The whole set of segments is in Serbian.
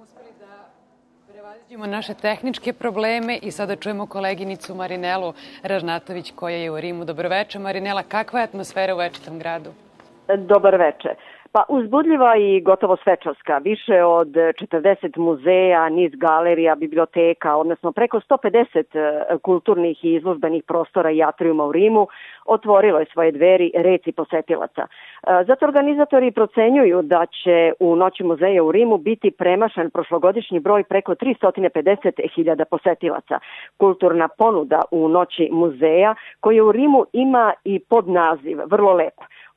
uspeli da prevaziđemo naše tehničke probleme i sada čujemo koleginicu Marinelu Ražnatović koja je u Rimu. Dobroveče, Marinela, kakva je atmosfera u večitom gradu? Dobar veče. Pa uzbudljiva i gotovo svečarska. Više od 40 muzeja, niz galerija, biblioteka, odnosno preko 150 kulturnih i izložbenih prostora i atrijuma u Rimu otvorilo je svoje dveri reci posetilaca. Zato organizatori procenjuju da će u Noći muzeja u Rimu biti premašen prošlogodišnji broj preko 350.000 posetilaca. Kulturna ponuda u Noći muzeja koja u Rimu ima i podnaziv, vrlo lep.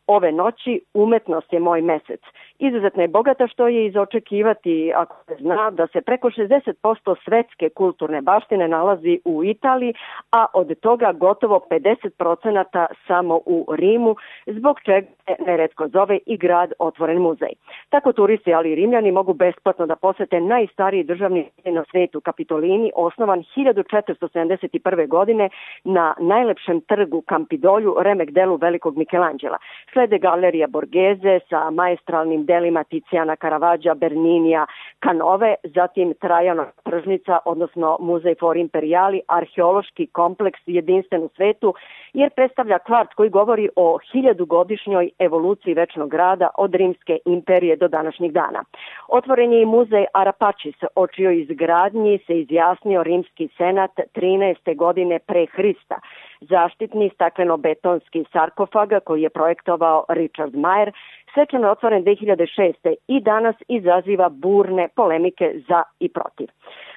Ove noći umetnost je moj mesec. Izuzetno je bogata što je iz očekivati ako se zna da se preko 60% svetske kulturne baštine nalazi u Italiji, a od toga gotovo 50% samo u Rimu, zbog čega se neretko zove i grad otvoren muzej. Tako turisti, ali i Rimljani mogu besplatno da posete najstariji državni muzej na svetu, Kapitolini, osnovan 1471. godine na najlepšem trgu Kampidolju, remek delu velikog Michelangela. Slede galerija Borghese sa maestralnim delima Tiziana, Caravaggio, Berninija, Canove, zatim Trajanova tržnica, odnosno Muzej for Imperiali, arheološki kompleks jedinstven u svetu, jer predstavlja kvart koji govori o 1000-godišnjoj evoluciji večnog grada od Rimske imperije do današnjih dana. Otvoren je i muzej Arapačis, o čijoj izgradnji se izjasnio Rimski senat 13. godine pre Hrista. Zaštitni stakleno-betonski sarkofag koji je projektovao Richard Mayer svečano je otvoren 2006. i danas izaziva burne polemike za i protiv.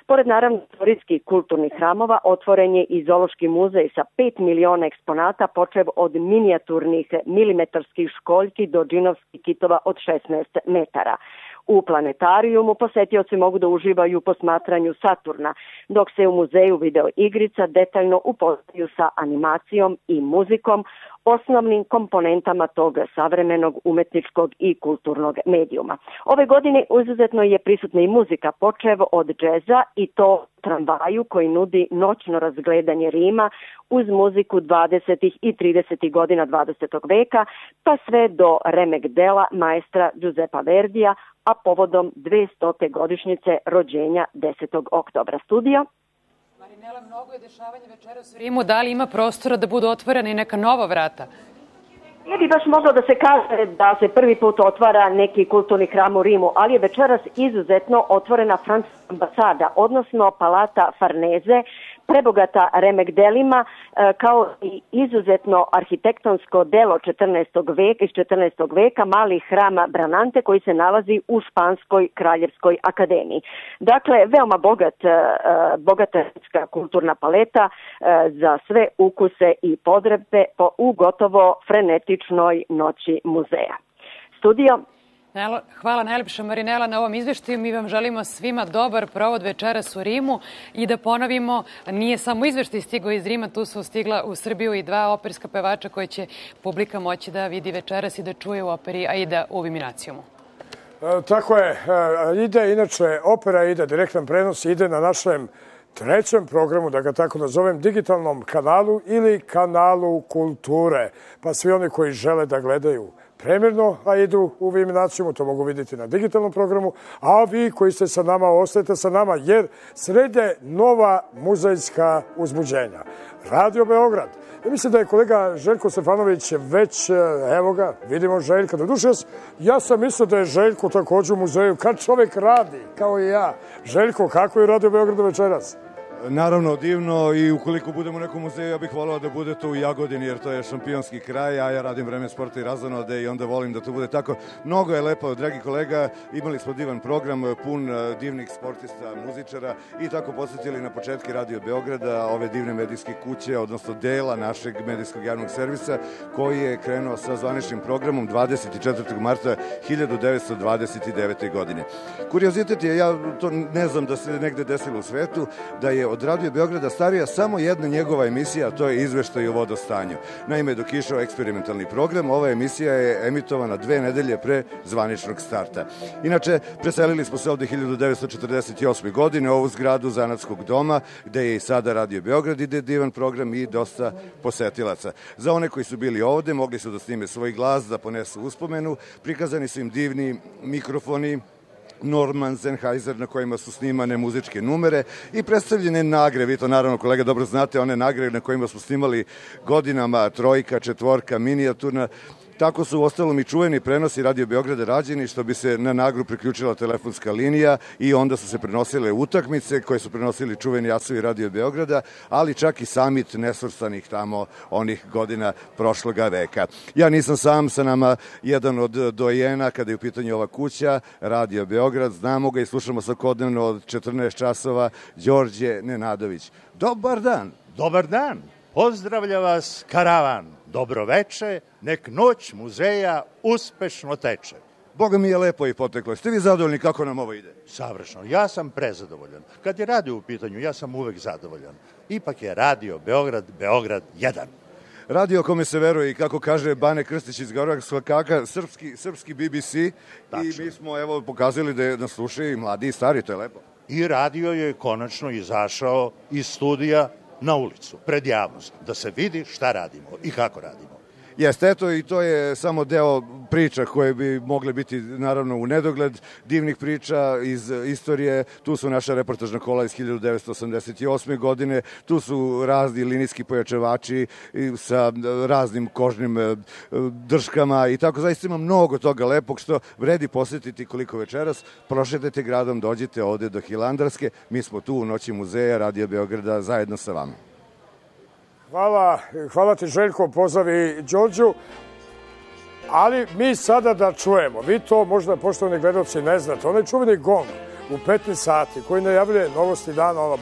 Pored naravno istorijskih kulturnih hramova, otvoren je i zoološki muzej sa 5 miliona eksponata, počev od minijaturnih milimetarskih školjki do džinovskih kitova od 16 metara. U planetarijumu posetioci mogu da uživaju u posmatranju Saturna, dok se u muzeju video igrica detaljno upoznaju sa animacijom i muzikom, osnovnim komponentama tog savremenog umetničkog i kulturnog medijuma. Ove godine izuzetno je prisutna i muzika, počev od džeza i to tramvaju koji nudi noćno razgledanje Rima uz muziku 20. i 30. godina 20. veka, pa sve do remek dela maestra Giuseppa Verdija, a povodom 200. godišnjice rođenja 10. oktobra. Studio. Marinela, mnogo je dešavanja večeras u Rimu. Da li ima prostora da budu otvorene i neka nova vrata? Ne bi baš moglo da se kaže da se prvi put otvara neki kulturni hram u Rimu, ali je večeras izuzetno otvorena francuska ambasada, odnosno Palata Farneze, prebogata remek delima, kao i izuzetno arhitektonsko delo 14. veka iz 14. veka, mali hram Branante koji se nalazi u Španskoj kraljevskoj akademiji. Dakle, veoma bogata kulturna paleta za sve ukuse i potrebe u gotovo frenetičnoj noći muzeja. Studio. Hvala najlepša, Marinela, na ovom izveštaju. Mi vam želimo svima dobar provod večeras u Rimu i da ponovimo, nije samo izveštaj stigao iz Rima, tu su stigla u Srbiju i 2 operska pevača koje će publika moći da vidi večeras i da čuje u operi Aida u Viminacijumu. Tako je, ide inače opera, ide direktan prenos, ide na našem 3. programu, da ga tako nazovem, digitalnom kanalu ili kanalu kulture. Pa svi oni koji žele da gledaju premjerno, a idu u Viminacijumu, to mogu vidjeti na digitalnom programu, a vi koji ste sa nama, ostajete sa nama, jer srede nova muzejska uzbuđenja. Radio Beograd. Ja mislim da je kolega Željko Stefanović već, evo ga, vidimo Željka. Doduše, ja sam mislio da je Željko također u muzeju, kad čovjek radi, kao i ja. Željko, kako je Radio Beogradu večeras? Naravno, divno, i ukoliko budemo u nekom muzeju, ja bih volao da bude to u Jagodini, jer to je šampionski kraj, a ja radim Vreme sporta i razonode i onda volim da to bude tako. Mnogo je lepo, dragi kolega, imali smo divan program, pun divnih sportista, muzičara i tako posjetili na početki Radio Beograda ove divne medijske kuće, odnosno dela našeg medijskog javnog servisa, koji je krenuo sa zvaničnim programom 24. marta 1929. godine. Kuriozitet je, ja to ne znam da se negde desilo u svetu, da je od Radio Beograda starija samo jedna njegova emisija, a to je izveštaj o vodostanju. Naime, dok je išao eksperimentalni program, ova emisija je emitovana 2 nedelje pre zvaničnog starta. Inače, preselili smo se ovde 1948. godine u ovu zgradu Zanatskog doma, gde je i sada Radio Beograd, ide divan program i dosta posetilaca. Za one koji su bili ovde, mogli su da snime svoj glas, da ponesu uspomenu, prikazani su im divni mikrofoni, Norman Sennheiser na kojima su snimane muzičke numere i predstavljene nagrade. Vi to naravno, kolega, dobro znate, one nagrade na kojima smo snimali godinama, trojka, četvorka, minijaturna. Tako su ostalom i čuveni prenosi Radio Beograda rađeni, što bi se na nagru priključila telefonska linija i onda su se prenosile utakmice koje su prenosili čuveni asovi Radio Beograda, ali čak i samit nesvrstanih tamo onih godina prošloga veka. Ja nisam sam, sa nama jedan od dojena kada je u pitanju ova kuća, Radio Beograd, znamo ga i slušamo svakodnevno od 14 časova, Đorđe Nenadović. Dobar dan! Dobar dan! Pozdravlja vas karavan. Dobro veče, nek noć muzeja uspešno teče. Boga mi je lepo i poteklo. Ste vi zadovoljni kako nam ovo ide? Savršeno. Ja sam prezadovoljan. Kad je radio u pitanju, ja sam uvek zadovoljan. Ipak je Radio Beograd, Beograd 1. Radio kome se veruje i kako kaže Bane Krstić iz Gorog svakaka, srpski BBC. Tačno. I mi smo evo pokazali da nas slušaju i mladi i stari, to je lepo. I radio je konačno izašao iz studija na ulicu, pred javnost, da se vidi šta radimo i kako radimo. Jeste, eto i to je samo deo priča koje bi mogle biti naravno u nedogled, divnih priča iz istorije. Tu su naša reportažna kola iz 1988. godine, tu su razni linijski pojačevači sa raznim kožnim drškama i tako. Zaista ima mnogo toga lepog što vredi posjetiti koliko večeras. Prošetajte gradom, dođite ovde do Hilandarske. Mi smo tu u Noći muzeja Radio Beograda zajedno sa vama. Hvala ti Željko, pozdravi Đorđu. Ali mi sada da čujemo, vi to možda poštovani gledalci ne znate, onaj čuveni gong u 15 sati koji najavljuje novosti dana,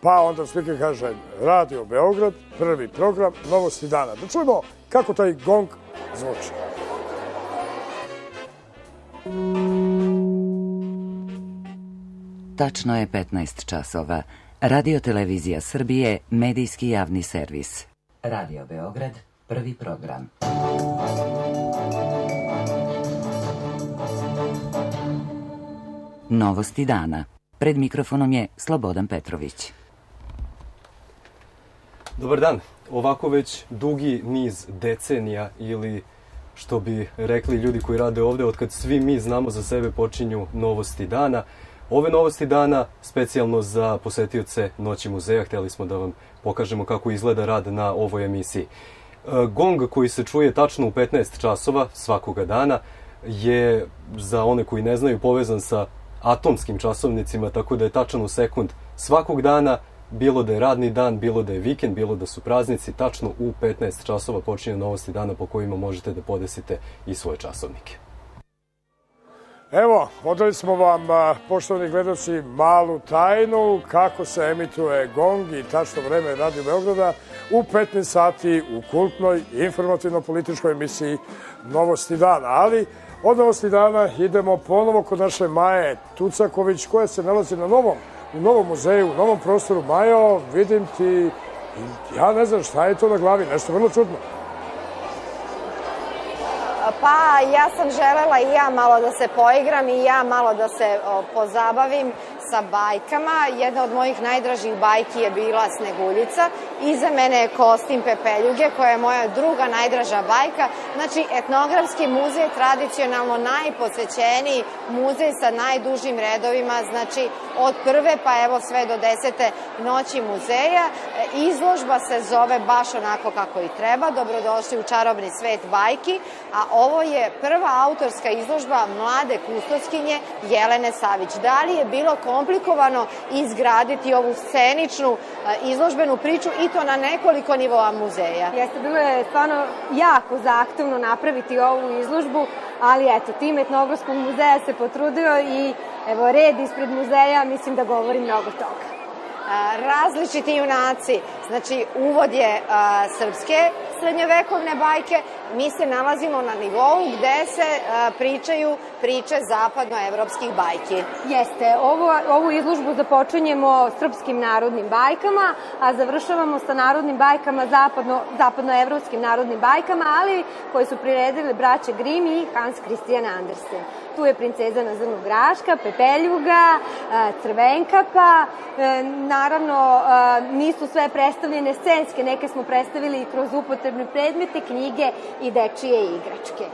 pa onda speaker kaže Radio Beograd, prvi program, novosti dana. Da čujemo kako taj gong zvuči. Tačno je 15 časova. Radio Televizija Srbije, medijski javni servis. Radio Beograd, prvi program. Novosti dana. Pred mikrofonom je Slobodan Petrović. Dobar dan. Ovako već dugi niz decenija ili što bi rekli ljudi koji rade ovde, od kad svi mi znamo za sebe počinju novosti dana. Ove novosti dana, specijalno za posetioce Noći muzeja, htjeli smo da vam pokažemo kako izgleda rad na ovoj emisiji. Gong koji se čuje tačno u 15 časova svakoga dana je, za one koji ne znaju, povezan sa atomskim časovnicima, tako da je tačan u sekund svakog dana, bilo da je radni dan, bilo da je vikend, bilo da su praznici, tačno u 15 časova počinju novosti dana po kojima možete da podesite i svoje časovnike. Evo, odali smo vam, poštovani gledaoci, malu tajnu kako se emituje gong i tačno vreme Radio Beograda u 15 sati u kultnoj informativno-političkoj emisiji Novosti dana. Ali od Novosti dana idemo ponovo kod naše Maje Tucaković koja se nalazi u novom muzeju, u novom prostoru. Majo, vidim ti, ja ne znam šta je to na glavi, nešto vrlo čudno. Pa ja sam želela i ja malo da se poigram i ja malo da se pozabavim sa bajkama. Jedna od mojih najdražih bajki je bila Sneguljica. Iza mene je Kostim Pepeljuge koja je moja druga najdraža bajka. Znači, etnografski muzej, tradicionalno najposećeniji muzej sa najdužim redovima, znači od prve pa evo sve do 10. Noći muzeja. Izložba se zove baš onako kako i treba. Dobrodošli u čarobni svet bajki. A ovo je prva autorska izložba mlade kustoskinje Jelene Savić. Da li je bilo komplikovano izgraditi ovu sceničnu izložbenu priču i to na nekoliko nivoa muzeja? Jeste, bilo je stvarno jako zahtevno napraviti ovu izložbu, ali eto, tim etnografskog muzeja se potrudio i evo, red ispred muzeja, mislim da govori mnogo toga. Različiti junaci, znači uvod je srpske srednjovekovne bajke, mi se nalazimo na nivou gde se pričaju priče zapadnoevropskih bajki. Jeste, ovu izložbu započinjemo srpskim narodnim bajkama, a završavamo sa narodnim bajkama, zapadnoevropskim narodnim bajkama, ali koje su priredili braće Grimm i Hans Christian Andersen. Tu je Princeza na zrnu graška, Pepeljuga, Crvenkapa, naravno nisu sve predstavljene scenske, neke smo predstavili i kroz upotrebne predmete, knjige i dečije igračke.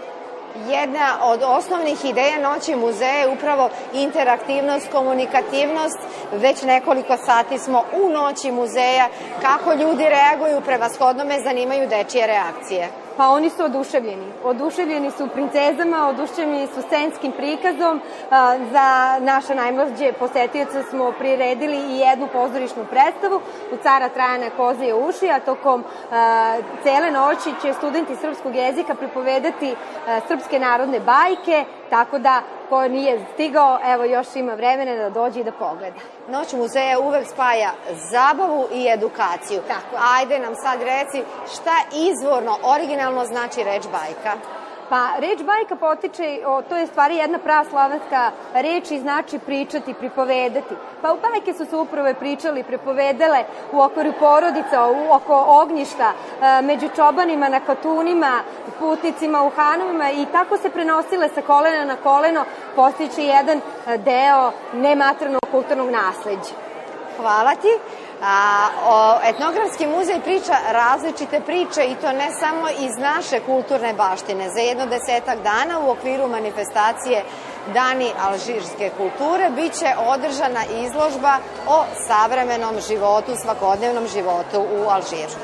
Jedna od osnovnih ideja Noći muzeja je upravo interaktivnost, komunikativnost. Već nekoliko sati smo u Noći muzeja. Kako ljudi reaguju, prevashodno me zanimaju dečije reakcije. Pa oni su oduševljeni. Oduševljeni su princezama, oduševljeni su scenskim prikazom. Za naše najmlađe posetioce smo priredili i jednu pozorišnu predstavu u Cara Trajana Kozije uši, a tokom cele noći će studenti srpskog jezika pripovedati srpske narodne bajke, tako da ko nije stigao, evo još ima vremena da dođe i da pogleda. Noć muzeja uvek spaja zabavu i edukaciju. Tako je. Ajde nam sad reci šta izvorno, originalno znači reč bajka. Pa reč bajka potiče, to je stvari jedna praslavenska reč i znači pričati, pripovedati. Pa u bajke su se upravo pričali, pripovedale u okviru porodica, oko ognjišta, među čobanima, na katunima, putnicima u hanovima i tako se prenosile sa kolena na koleno, postići jedan deo nematerijalnog kulturnog nasleđa. Hvala ti. Etnografski muzej priča različite priče i to ne samo iz naše kulturne baštine. Za jedno 10 dana u okviru manifestacije Dani alžirske kulture biće održana izložba o savremenom životu, svakodnevnom životu u Alžiru.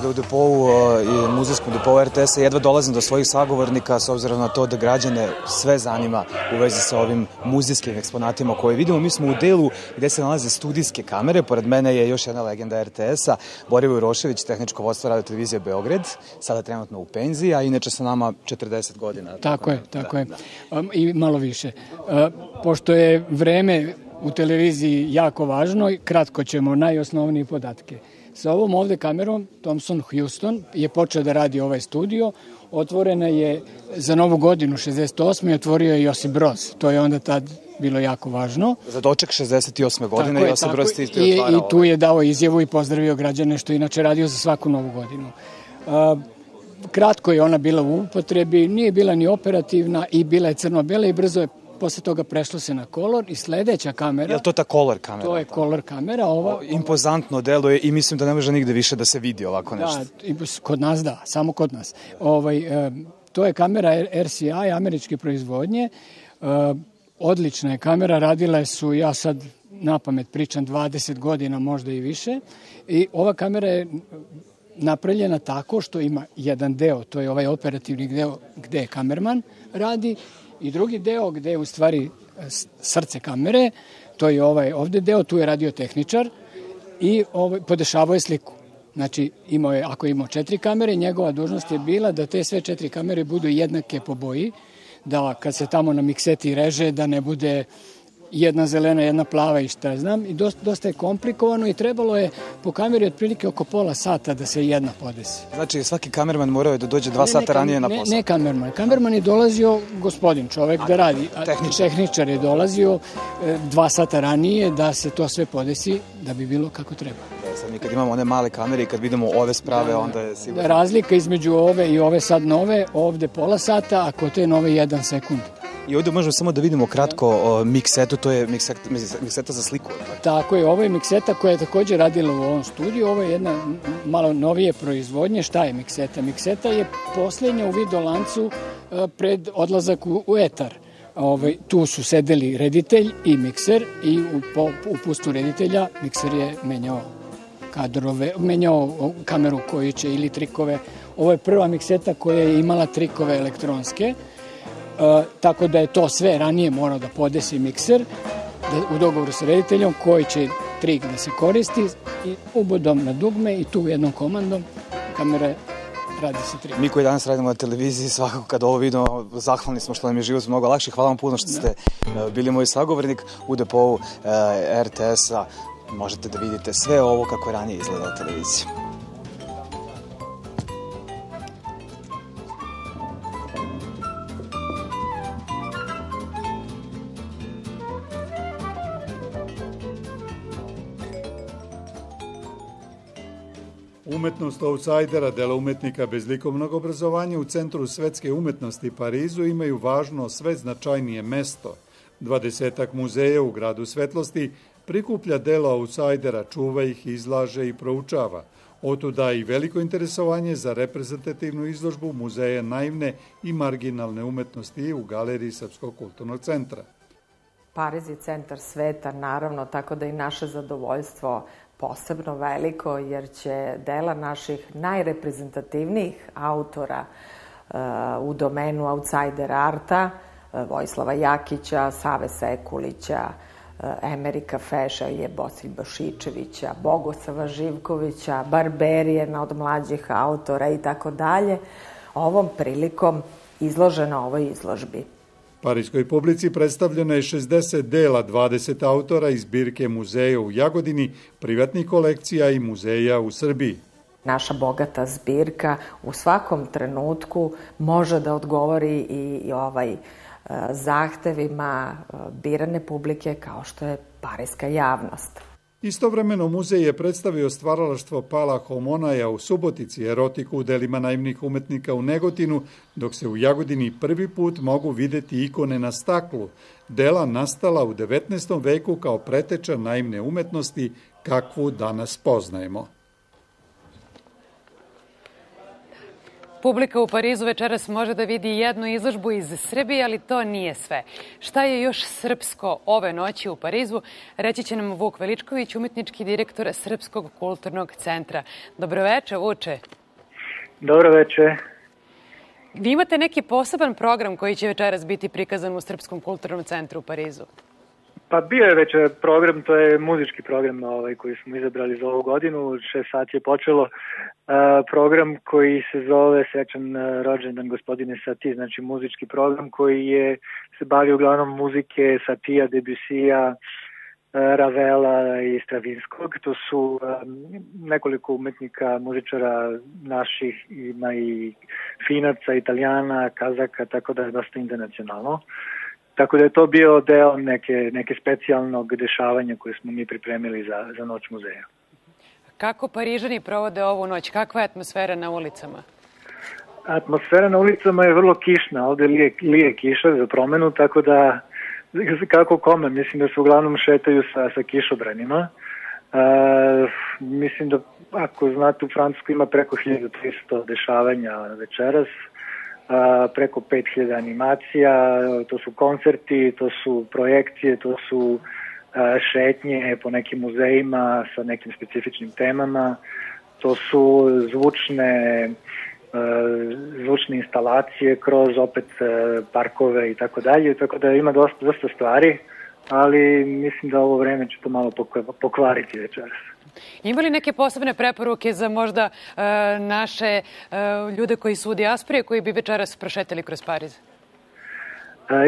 U depou i muzejskom depou RTS-a jedva dolazim do svojih sagovornika s obzirom na to da građane sve zanima u vezi sa ovim muzejskim eksponatima koje vidimo. Mi smo u delu gde se nalaze studijske kamere. Pored mene je još jedna legenda RTS-a, Borivoje Urošević, tehničko vodstvo Radio televizije Beograd, sada trenutno u penziji, a inače sa nama 40 godina. Tako je. I malo više. Pošto je vreme u televiziji jako važno, kratko ćemo najosnovnije podatke. Sa ovom ovde kamerom Thomson Houston je počeo da radi ovaj studio. Otvorena je za Novu godinu 68. i otvorio je Josip Broz. To je onda tad bilo jako važno. Za doček 68. godine Josip Broz ti otvarao. I tu je dao izjavu i pozdravio građane što je inače radio za svaku Novu godinu. Kratko je ona bila u upotrebi, nije bila ni operativna i bila je crno-bela i brzo je posle toga prešlo se na kolor i sledeća kamera... Je li to ta kolor kamera? To je kolor kamera. Impozantno deluje i mislim da ne može nigde više da se vidi ovako nešto. Da, kod nas da, samo kod nas. To je kamera RCI, američke proizvodnje. Odlična je kamera, radila su, ja sad napamet pričam, 20 godina, možda i više. I ova kamera je napravljena tako što ima jedan deo, to je ovaj operativni deo gde kamerman radi, i drugi deo gde je u stvari srce kamere, to je ovaj ovde deo, tu je radiotehničar i podešavao je sliku. Znači, ako je imao 4 kamere, njegova dužnost je bila da te sve 4 kamere budu jednake po boji, da kad se tamo na mikseti reže, da ne bude jedna zelena, jedna plava i šta znam. I dosta je komplikovano i trebalo je po kameri otprilike oko pola sata da se jedna podesi. Znači, svaki kamerman morao je da dođe 2 sata ranije na posao? Ne kamerman. Kamerman je dolazio, gospodin čovek da radi. Tehničar je dolazio 2 sata ranije da se to sve podesi da bi bilo kako treba. Sad mi kad imamo one male kamere i kad vidimo ove sprave, onda je sigurno... Razlika između ove i ove sad nove, ovde pola sata, a kod te nove 1 sekund. I ovde možemo samo da vidimo kratko miksetu, to je mikseta za sliku. Tako je, ovo je mikseta koja je takođe radila u ovom studiju, ovo je jedna malo novije proizvodnje. Šta je mikseta? Mikseta je poslednja u videolancu pred odlazak u etar. Tu su sedeli reditelj i mikser i u upustu reditelja mikser je menjao kadrove, menjao kameru koju će ili trikove. Ovo je prva mikseta koja je imala trikove elektronske. Tako da je to sve ranije morao da podesi mikser u dogovoru sa rediteljom koji će trik da se koristi i ubodom na dugme i tu jednom komandom kamere radi se trik. Mi koji danas radimo na televiziji svakako kad ovo vidimo zahvalni smo što nam je život mnogo lakši. Hvala vam puno što ste bili moj sagovornik u depou RTS-a. Možete da vidite sve ovo kako je ranije izgledala televizija. Umetnost outsajdera, dela umetnika bez likovnog obrazovanja u Centru svetske umetnosti Parizu imaju važno sve značajnije mesto. 20 muzeja u gradu svetlosti prikuplja dela outsajdera, čuva ih, izlaže i proučava. Otuda i veliko interesovanje za reprezentativnu izložbu Muzeja naivne i marginalne umetnosti u Galeriji Srpskog kulturnog centra. Pariz je centar sveta, naravno, tako da i naše zadovoljstvo posebno veliko, jer će dela naših najreprezentativnijih autora u domenu outsider arta, Vojislava Jakića, Save Sekulića, Emerika Fešelje, Bosilj Bošičevića, Bogosava Živkovića, Barberijena od mlađih autora i tako dalje, ovom prilikom izložena ovoj izložbi. Parijskoj publici predstavljeno je 60 dela, 20 autora iz zbirke muzeja u Jagodini, privatnih kolekcija i muzeja u Srbiji. Naša bogata zbirka u svakom trenutku može da odgovori i zahtevima birane publike kao što je parijska javnost. Istovremeno muzej je predstavio stvaralaštvo Pala Homonaja u Subotici, erotiku u delima naivnih umetnika u Negotinu, dok se u Jagodini prvi put mogu videti ikone na staklu, dela nastala u 19. veku kao preteča naivne umetnosti kakvu danas poznajemo. Publika u Parizu večeras može da vidi jednu izložbu iz Srbije, ali to nije sve. Šta je još srpsko ove noći u Parizu, reći će nam Vuk Veličković, umetnički direktor Srpskog kulturnog centra. Dobroveče, Vuče. Dobroveče. Vi imate neki poseban program koji će večeras biti prikazan u Srpskom kulturnom centru u Parizu? Pa bio je već program, to je muzički program koji smo izabrali za ovu godinu. 6 sati je počelo program koji se zove Svečan rođendan gospodine Satie, znači muzički program koji se bavi uglavnom muzike Satia, Debussija, Ravela i Stravinskog. To su nekoliko umetnika, muzičara naših, ima i Finaca, Italijana, Kazaka, tako da je dosta internacionalno. Tako da je to bio deo neke specijalnog dešavanja koje smo mi pripremili za Noć muzeja. Kako Parižani provode ovu noć? Kakva je atmosfera na ulicama? Atmosfera na ulicama je vrlo kišna. Ovde lije kiša za promenu, tako da kako kome, mislim da se uglavnom šetaju sa kišobranima. Mislim da, ako znate, u Francuskoj ima preko 1300 dešavanja večeras, preko 5000 animacija, to su koncerti, to su projekcije, to su šetnje po nekim muzejima sa nekim specifičnim temama, to su zvučne instalacije kroz opet parkove i tako dalje, tako da ima dosta stvari, ali mislim da ovo vreme će to malo pokvariti večeras. Ima li neke posebne preporuke za možda naše ljude koji su u dijaspori, koji bi večeras prošetali kroz Pariz?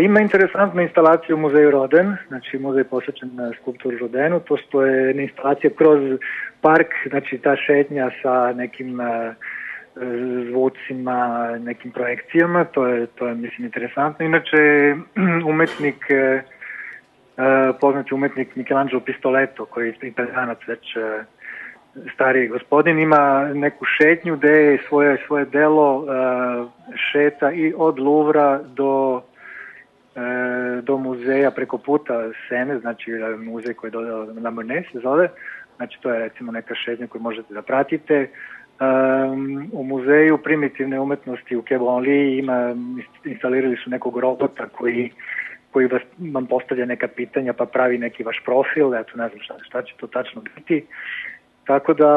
Ima interesantna instalacija u muzeju Roden, znači muzej posvećen na skulpturu Rodenu. To je instalacija kroz park, znači ta šetnja sa nekim zvucima, nekim projekcijama, to je mislim interesantno. Inače, poznati umetnik Michelangelo Pistoletto, koji je italijanac već stariji gospodin, ima neku šetnju gde svoje delo šeta i od Luvra do muzeja preko puta Sene, znači muzej koji je dodao La Monnaie se zove, znači to je recimo neka šetnja koju možete da pratite. U muzeju primitivne umetnosti u Quai Branly instalirali su nekog robota koji vam postavlja neka pitanja pa pravi neki vaš profil, eto ne znam šta će to tačno biti. Tako da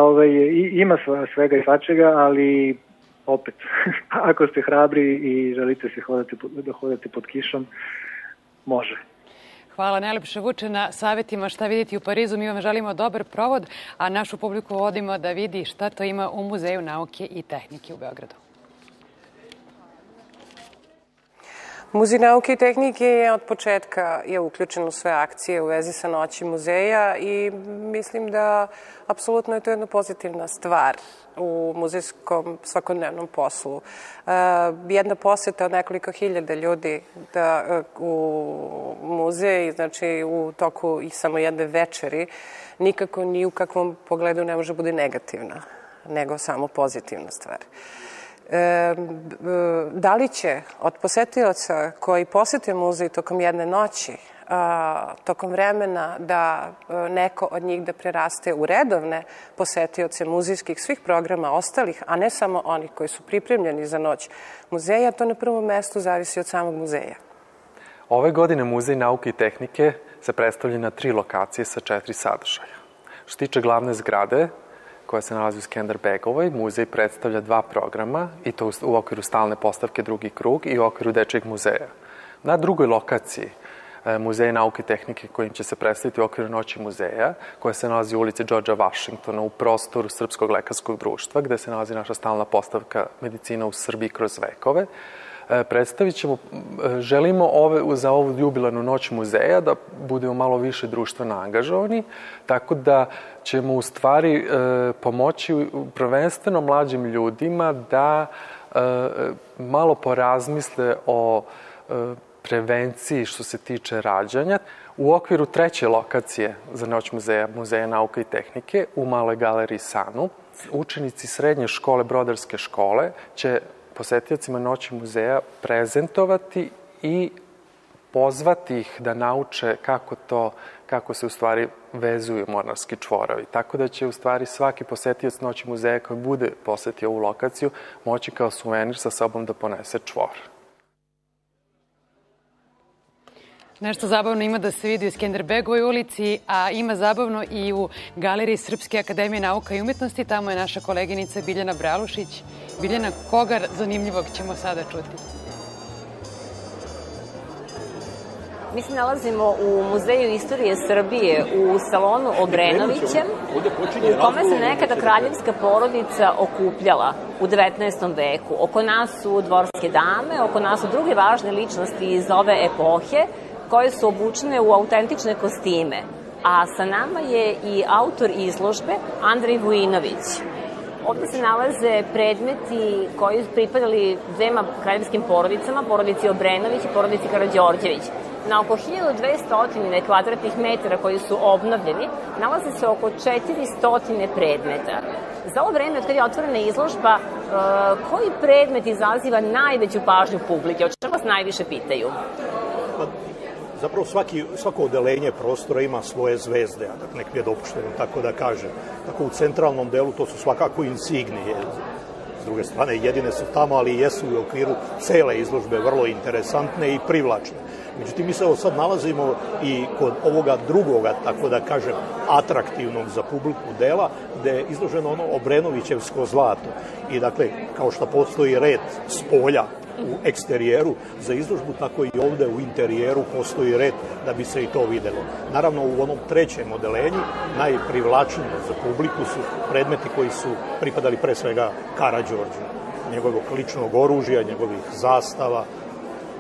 ima svega i svačega, ali opet, ako ste hrabri i želite se hodati pod kišom, može. Hvala najlepše, Vuče, na savjetima šta vidjeti u Parizu. Mi vam želimo dobar provod, a našu publiku vodimo da vidi šta to ima u Muzeju nauke i tehnike u Beogradu. Muzej nauke i tehnike je od početka uključen u sve akcije u vezi sa Noći muzeja i mislim da apsolutno je to jedna pozitivna stvar u muzejskom svakodnevnom poslu. Jedna poseta od nekoliko hiljada ljudi u muzej, znači u toku i samo jedne večeri, nikako ni u kakvom pogledu ne može bude negativna. nego samo pozitivna stvar. Da li će od posetioca koji posete muzej tokom jedne noći, tokom vremena da neko od njih da preraste u redovne posetioce muzejskih svih programa ostalih, a ne samo onih koji su pripremljeni za noć muzeja, to na prvom mestu zavisi od samog muzeja. Ove godine Muzej nauke i tehnike se predstavlja na 3 lokacije sa 4 sadržaja. Što se tiče glavne zgrade, koja se nalazi u Skenderbegovoj, muzej predstavlja 2 programa, i to u okviru stalne postavke Drugi krug i u okviru Dečijeg muzeja. Na drugoj lokaciji, Muzej nauke i tehnike kojim će se predstaviti u okviru Noći muzeja, koja se nalazi u ulici Georgea Washingtona u prostoru Srpskog lekarskog društva, gde se nalazi naša stalna postavka Medicina u Srbiji kroz vekove. Predstavit ćemo, želimo za ovu jubilarnu Noć muzeja da budemo malo više društveno angažovani, tako da ćemo u stvari pomoći prvenstveno mlađim ljudima da malo porazmisle o prevenciji što se tiče rađanja. U okviru 3. lokacije za Noć muzeja, Muzeja nauke i tehnike, u Maloj galeriji Sanu, učenici srednje škole, Brodarske škole, će posetiocima Noći muzeja prezentovati i pozvati ih da nauče kako se u stvari vezuju mornarski čvorovi. Tako da će u stvari svaki posetioc Noći muzeja koji bude posetio ovu lokaciju moći kao suvenir sa sobom da ponese čvor. Nešto zabavno ima da se vidi u Skenderbegovoj ulici, a ima zabavno i u Galeriji Srpske akademije nauka i umetnosti. Tamo je naša koleginica Biljana Bralušić. Biljana, koga zanimljivog ćemo sada čuti? Mi se nalazimo u Muzeju istorije Srbije u salonu Obrenovićem, u kome se nekada kraljevska porodica okupljala u 19. veku. Oko nas su dvorske dame, oko nas su druge važne ličnosti iz ove epohe, koje su obučene u autentične kostime. A sa nama je i autor izložbe Andrej Vujinović. Ovde se nalaze predmeti koji su pripadali 2 kraljevskim porodicama, porodici Obrenović i porodici Karađorđević. Na oko 1200 kvadratnih metara koji su obnovljeni, nalaze se oko 400 predmeta. Za ovo vreme, od kada je otvorena izložba, koji predmet izaziva najveću pažnju publike? O čemu vas najviše pitaju? Zapravo svako odelenje prostora ima svoje zvezde, a nek mi je dopušteno tako da kažem. Tako u centralnom delu to su svakako insignije. S druge strane, jedine su tamo, ali jesu u okviru cele izložbe vrlo interesantne i privlačne. Međutim, mi se sad nalazimo i kod ovoga drugoga, tako da kažem, atraktivnog za publiku dela, gde je izloženo ono Obrenovićevsko zlato. I dakle, kao što postoji red spolja u eksterijeru za izložbu, tako i ovde u interijeru postoji red da bi se i to videlo. Naravno, u onom 3. odelenju najprivlačnije za publiku su predmeti koji su pripadali pre svega Karađorđu, njegovog ličnog oružja, njegovih zastava,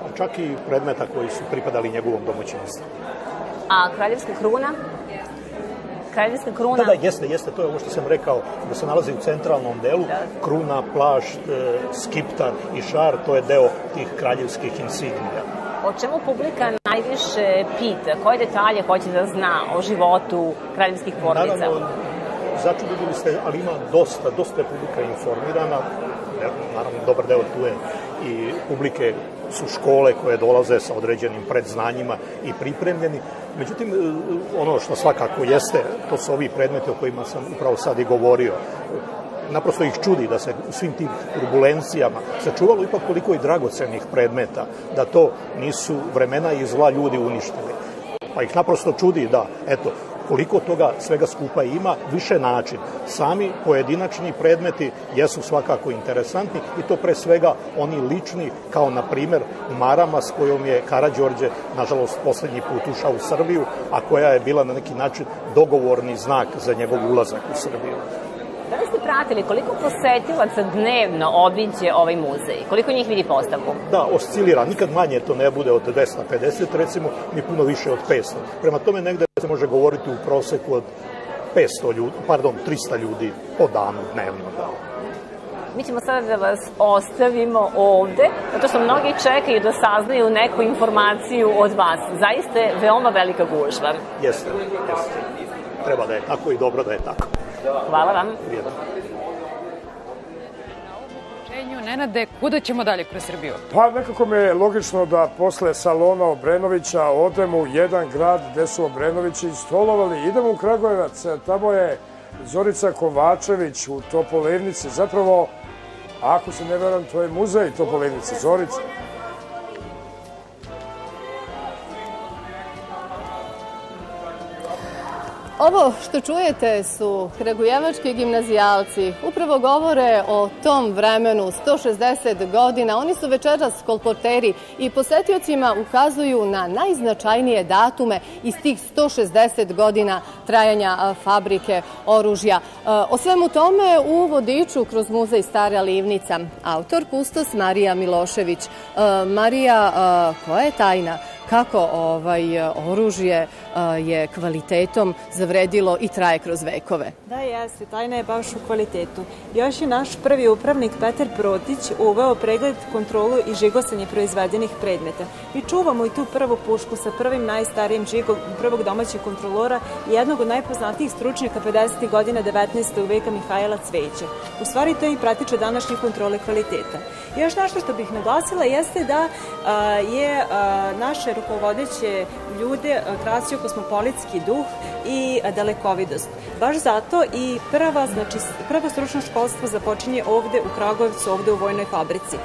a čak i predmeta koji su pripadali njegovom domaćinstvu. A kraljevska kruna? Kraljevska kruna? Da, jeste, to je ovo što sam rekao, da se nalazi u centralnom delu. Kruna, plašt, skiptar i šar, to je deo tih kraljevskih insignija. O čemu publika najviše pita? Koje detalje hoće da zna o životu kraljevskih porodica? Naravno, začudili ste, ali ima dosta je publika informirana. Naravno, dobar deo tu je i publike su škole koje dolaze sa određenim predznanjima i pripremljeni. Međutim, ono što svakako jeste, to su ovi predmeti o kojima sam upravo sad i govorio. Naprosto ih čudi da se u svim tim turbulencijama sačuvalo ipak koliko i dragocenih predmeta, da to nisu vremena i zla ljudi uništili. Pa ih naprosto čudi da, eto, koliko toga svega skupa ima, više način. Sami pojedinačni predmeti jesu svakako interesantni i to pre svega oni lični, kao na primer marama s kojom je Karađorđe, nažalost, poslednji put ušao u Srbiju, a koja je bila na neki način dogovorni znak za njegov ulazak u Srbiju. Da li ste pratili koliko posetilaca dnevno obiđe ovaj muzej? Koliko njih vidi postavku? Da, oscilira. Nikad manje to ne bude od 250, recimo, ni puno više od 500. Prema tome negde se može govoriti u proseku od 300 ljudi po danu dnevno. Da. Mi ćemo sada da vas ostavimo ovde, zato što mnogi čekaju da saznaju neku informaciju od vas. Zaista je veoma velika gužva. Jeste. Treba da je tako i dobro da je tako. Hvala vam. Prijedno. pitanju. Nenade, kuda ćemo dalje kroz Srbiju? Pa nekako mi je logično da posle salona Obrenovića odemo u jedan grad gde su Obrenovići stolovali. Idemo u Kragujevac, tamo je Zorica Kovačević u Topolivnici. Zapravo, ako se ne varam, to je muzej Topolivnice. Zorica. Ovo što čujete su kragujevački gimnazijalci. Upravo govore o tom vremenu, 160 godina. Oni su večeras kolporteri i posetiocima ukazuju na najznačajnije datume iz tih 160 godina trajanja fabrike oružja. O svemu tome u vodiču kroz muzej Stara Livnica. Autor kustos Marija Milošević. Marija, koja je tajna? Kako oružje je kvalitetom zavredilo i traje kroz vekove? Da, jeste. Tajna je baš u kvalitetu. Još je naš prvi upravnik Petar Protić uveo pregled, kontrolu i žigosanje proizvedenih predmeta. Mi čuvamo i tu prvu pušku sa prvim najstarijim žigom prvog domaćeg kontrolora i jednog od najpoznatijih stručnjaka 50. godina 19. veka Mihajla Cvejića. U stvari to je i pratiče današnje kontrole kvaliteta. I još nešto što bih naglasila jeste da je naše rukovodeće ljude krasio kosmopolitski duh i dalekovidost. Baš zato i prvo stručno školstvo započinje ovde u Kragujevcu, ovde u Vojnoj fabrici.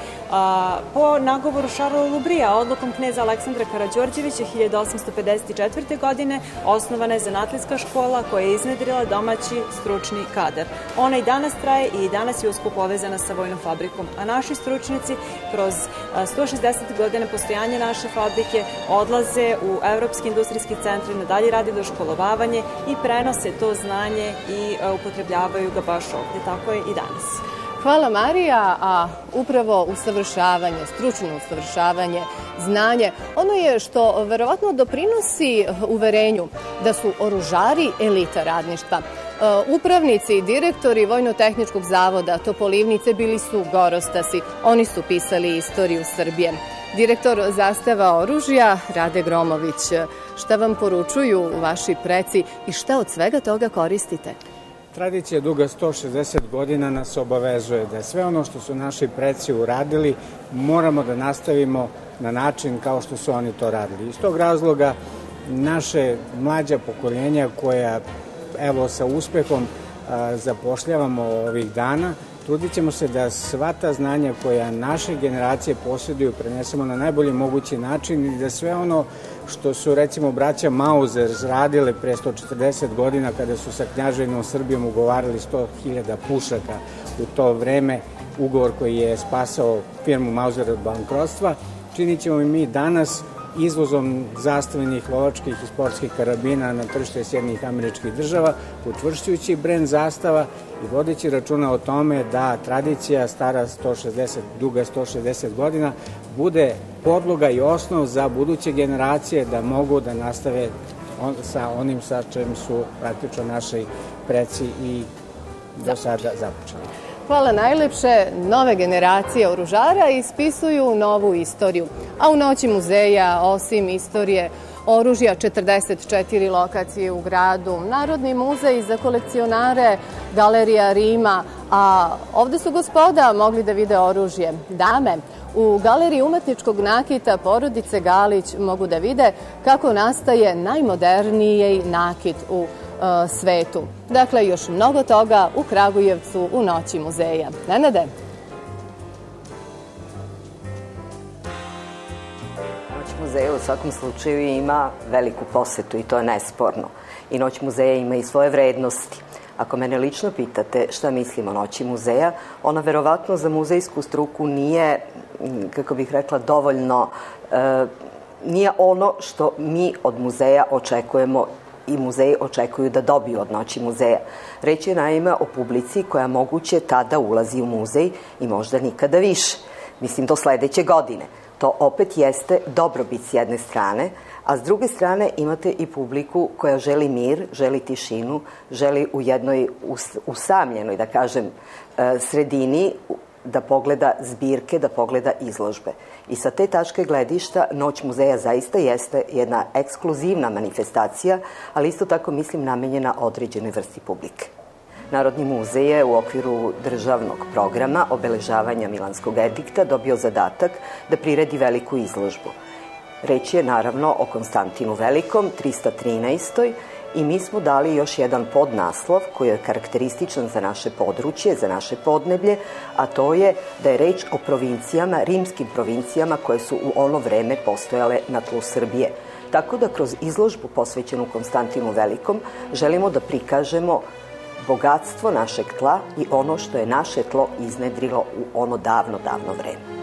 Po nagovoru Šarla Lubrija, odlukom kneza Aleksandra Karađorđevića 1854. godine osnovana je zanatlijska škola koja je iznedrila domaći stručni kadar. Ona i danas traje i danas je usko povezana sa Vojnom fabrikom, a naši stručnjaci kroz 160 godina postojanja naše fabrike odlaze u evropski industrijski centri, nadalje rade doškolovavanje i prenose to znanje i upotrebljavaju ga baš ovde. Tako je i danas. Hvala Marija, a upravo usavršavanje, stručno usavršavanje, znanje, ono je što verovatno doprinosi uverenju da su oružari elita radništva. Upravnici i direktori Vojno-tehničkog zavoda Topolivnice bili su gorostasi, oni su pisali istoriju Srbije. Direktor Zastava oružja Rade Gromović, šta vam poručuju vaši preci i šta od svega toga koristite? Tradicija duga 160 godina nas obavezuje da sve ono što su naši preci uradili moramo da nastavimo na način kao što su oni to radili. Iz tog razloga naše mlađa pokoljenja koja evo sa uspehom zapošljavamo ovih dana, trudit ćemo se da sva ta znanja koja naše generacije posjeduju prenesemo na najbolji mogući način i da sve ono što su recimo braća Mauzer radile pre 140 godina kada su sa Knjaževinom Srbijom ugovarali 100.000 pušaka u to vreme, ugovor koji je spasao firmu Mauzer od bankrotstva, činit ćemo i mi danas izvozom zastavljenih lovačkih i sportskih karabina na tržište Sjedinjenih Američkih Država, učvršćujući brend zastava i vodeći računa o tome da tradicija stara 160, duga 160 godina bude podloga i osnov za buduće generacije da mogu da nastave sa onim sa čim su praktično naši preci i do sada započeli. Hvala najlepše. Nove generacije oružara ispisuju novu istoriju. A u noći muzeja, osim istorije oružja, 44 lokacije u gradu, Narodni muzej za kolekcionare, Galerija Rima, a ovde su gospoda mogli da vide oružje. Dame, u Galeriji umetničkog nakita porodice Galić mogu da vide kako nastaje najmoderniji nakit u svetu. Dakle, još mnogo toga u Kragujevcu u noći muzeja. Nenade? Noć muzeja u svakom slučaju ima veliku posetu i to je nesporno. I Noć muzeja ima i svoje vrednosti. Ako mene lično pitate šta mislim o Noći muzeja, ona verovatno za muzejsku struku nije, kako bih rekla, dovoljno, nije ono što mi od muzeja očekujemo i muzeji očekuju da dobiju od Noći muzeja. Reč je naime o publici koja moguće tada ulazi u muzej i možda nikada više. Mislim do sledeće godine. To opet jeste dobrobit s jedne strane, a s druge strane imate i publiku koja želi mir, želi tišinu, želi u jednoj usamljenoj, da kažem, sredini da pogleda zbirke, da pogleda izložbe. I sa te tačke gledišta Noć muzeja zaista jeste jedna ekskluzivna manifestacija, ali isto tako mislim namenjena određenoj vrsti publike. Narodni muzej je u okviru državnog programa obeležavanja Milanskog edikta dobio zadatak da priredi veliku izložbu. Reč je naravno o Konstantinu Velikom, 313. I mi smo dali još jedan podnaslov koji je karakterističan za naše područje, za naše podneblje, a to je da je reč o provincijama, rimskim provincijama koje su u ono vreme postojale na tlu Srbije. Tako da kroz izložbu posvećenu Konstantinu Velikom želimo da prikažemo bogatstvo našeg tla i ono što je naše tlo iznedrilo u ono davno, davno vreme.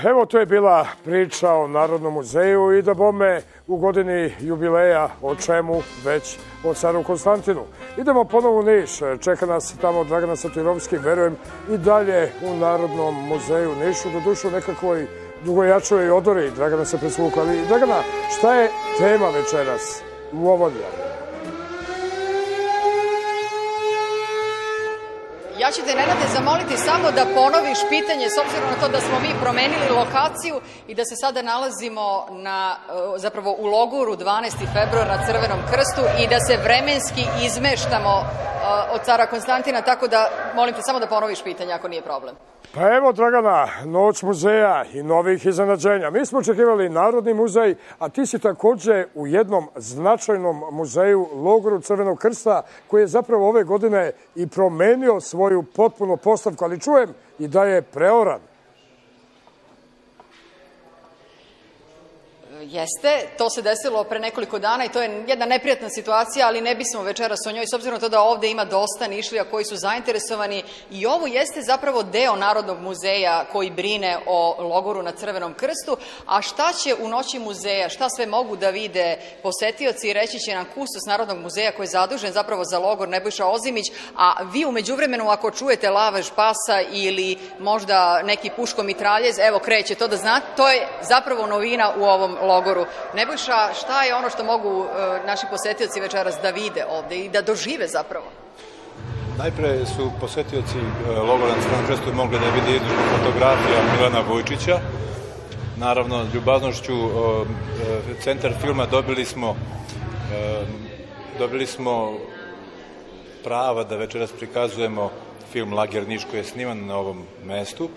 Evo, to je bila priča o Narodnom muzeju i da bome u godini jubileja, o čemu već o caru Konstantinu. Idemo ponovo u Niš, čeka nas tamo Dragana Satirovski, verujem i dalje u Narodnom muzeju u Nišu, do dušu nekakvoj dugojačoj odori. Dragana se presvukla. Ali, Dragana, šta je tema večeras u ovom javljanju? Ja ću te, Nenade, zamoliti samo da ponoviš pitanje, s obzirom na to da smo mi promenili lokaciju i da se sada nalazimo zapravo u logoru 12. februar na Crvenom krstu i da se vremenski izmeštamo od cara Konstantina, tako da molim te samo da ponoviš pitanje ako nije problem. Pa evo, Dragana, noć muzeja i novih iznenađenja. Mi smo očekivali Narodni muzej, a ti si takođe u jednom značajnom muzeju, logoru Crvenog krsta, koji je zapravo ove godine i promenio svoju potpuno postavku, ali čujem i da je preoran. Jeste, to se desilo pre nekoliko dana i to je jedna neprijatna situacija, ali ne bismo večeras o njoj, s obzirom na to da ovde ima dosta Nišlija koji su zainteresovani i ovo jeste zapravo deo Narodnog muzeja koji brine o logoru na Crvenom krstu, a šta će u noći muzeja, šta sve mogu da vide posetioci, reći će nam kustos Narodnog muzeja koji je zadužen zapravo za logor Nebojša Ozimić, a vi u međuvremenu ako čujete lavež pasa ili možda neki puško mitraljez, evo kreće to da znate, to je zapravo novina u ovom logoru. Nebojša, šta je ono što mogu naši posetioci večeras da vide ovde i da dožive zapravo? Najpre su posetioci logora na Crvenom krstu mogli da vide izložbu fotografija Milana Vujčića. Naravno, ljubaznošću Centar filma dobili smo prava da večeras prikazujemo film Lager Niš koji je sniman na ovom mestu.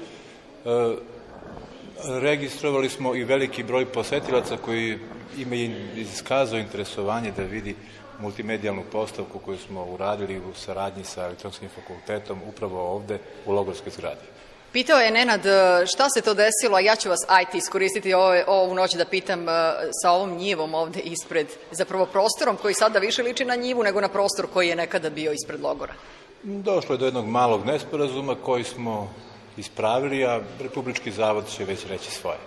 Registrovali smo i veliki broj posetilaca koji ima iskazao interesovanje da vidi multimedijalnu postavku koju smo uradili u saradnji sa Elektronskim fakultetom upravo ovde u logorskoj zgradi. Pitao je Nenad šta se to desilo, a ja ću vas iskoristiti ovu noć da pitam sa ovom njivom ovde ispred, zapravo prostorom koji sada više liči na njivu nego na prostor koji je nekada bio ispred logora. Došlo je do jednog malog nesporazuma koji smo ispravili, a Republički zavod će već reći svoje.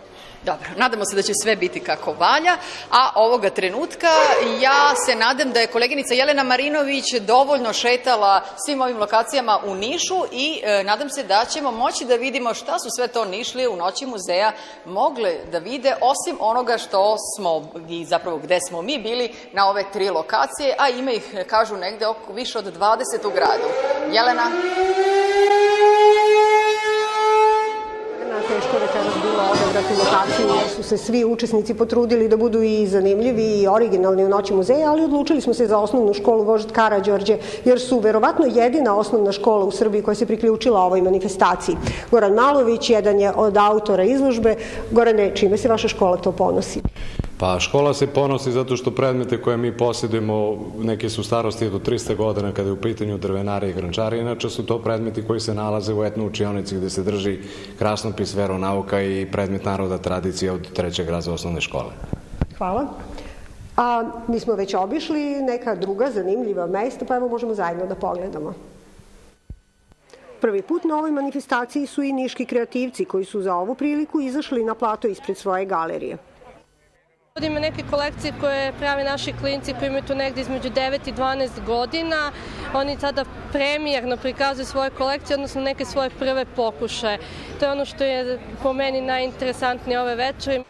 Dobro, nadamo se da će sve biti kako valja, a ovoga trenutka ja se nadam da je koleginica Jelena Marinović dovoljno šetala svim ovim lokacijama u Nišu i nadam se da ćemo moći da vidimo šta su sve to Nišlije u noći muzeja mogle da vide, osim onoga što smo i zapravo gde smo mi bili na ove 3 lokacije, a ima ih, kažu, negde više od 20 u gradu. Jelena? Teško večeras bilo odabrati lokaciju jer su se svi učesnici potrudili da budu i zanimljivi i originalni u noći muzeja, ali odlučili smo se za osnovnu školu Vožd Karađorđe jer su verovatno jedina osnovna škola u Srbiji koja se priključila ovoj manifestaciji. Goran Malović jedan je od autora izložbe. Gorane, čime se vaša škola to ponosi? Pa škola se ponosi zato što predmete koje mi posjedujemo neke su starosti do 300 godina kada je u pitanju drvenari i grančari, inače su to predmeti koji se nalaze u etno učionici gde se drži krasnopis veronauka i predmet naroda tradicije od 3. razreda osnovne škole. Hvala. A mi smo već obišli neka druga zanimljiva mesta, pa evo možemo zajedno da pogledamo. Prvi put na ovoj manifestaciji su i niški kreativci koji su za ovu priliku izašli na plato ispred svoje galerije. Ima neke kolekcije koje prave naši klinci koji imaju tu negde između 9 i 12 godina. Oni tada premijerno prikazuju svoje kolekcije, odnosno neke svoje prve pokušaje. To je ono što je po meni najinteresantnije ove večeri.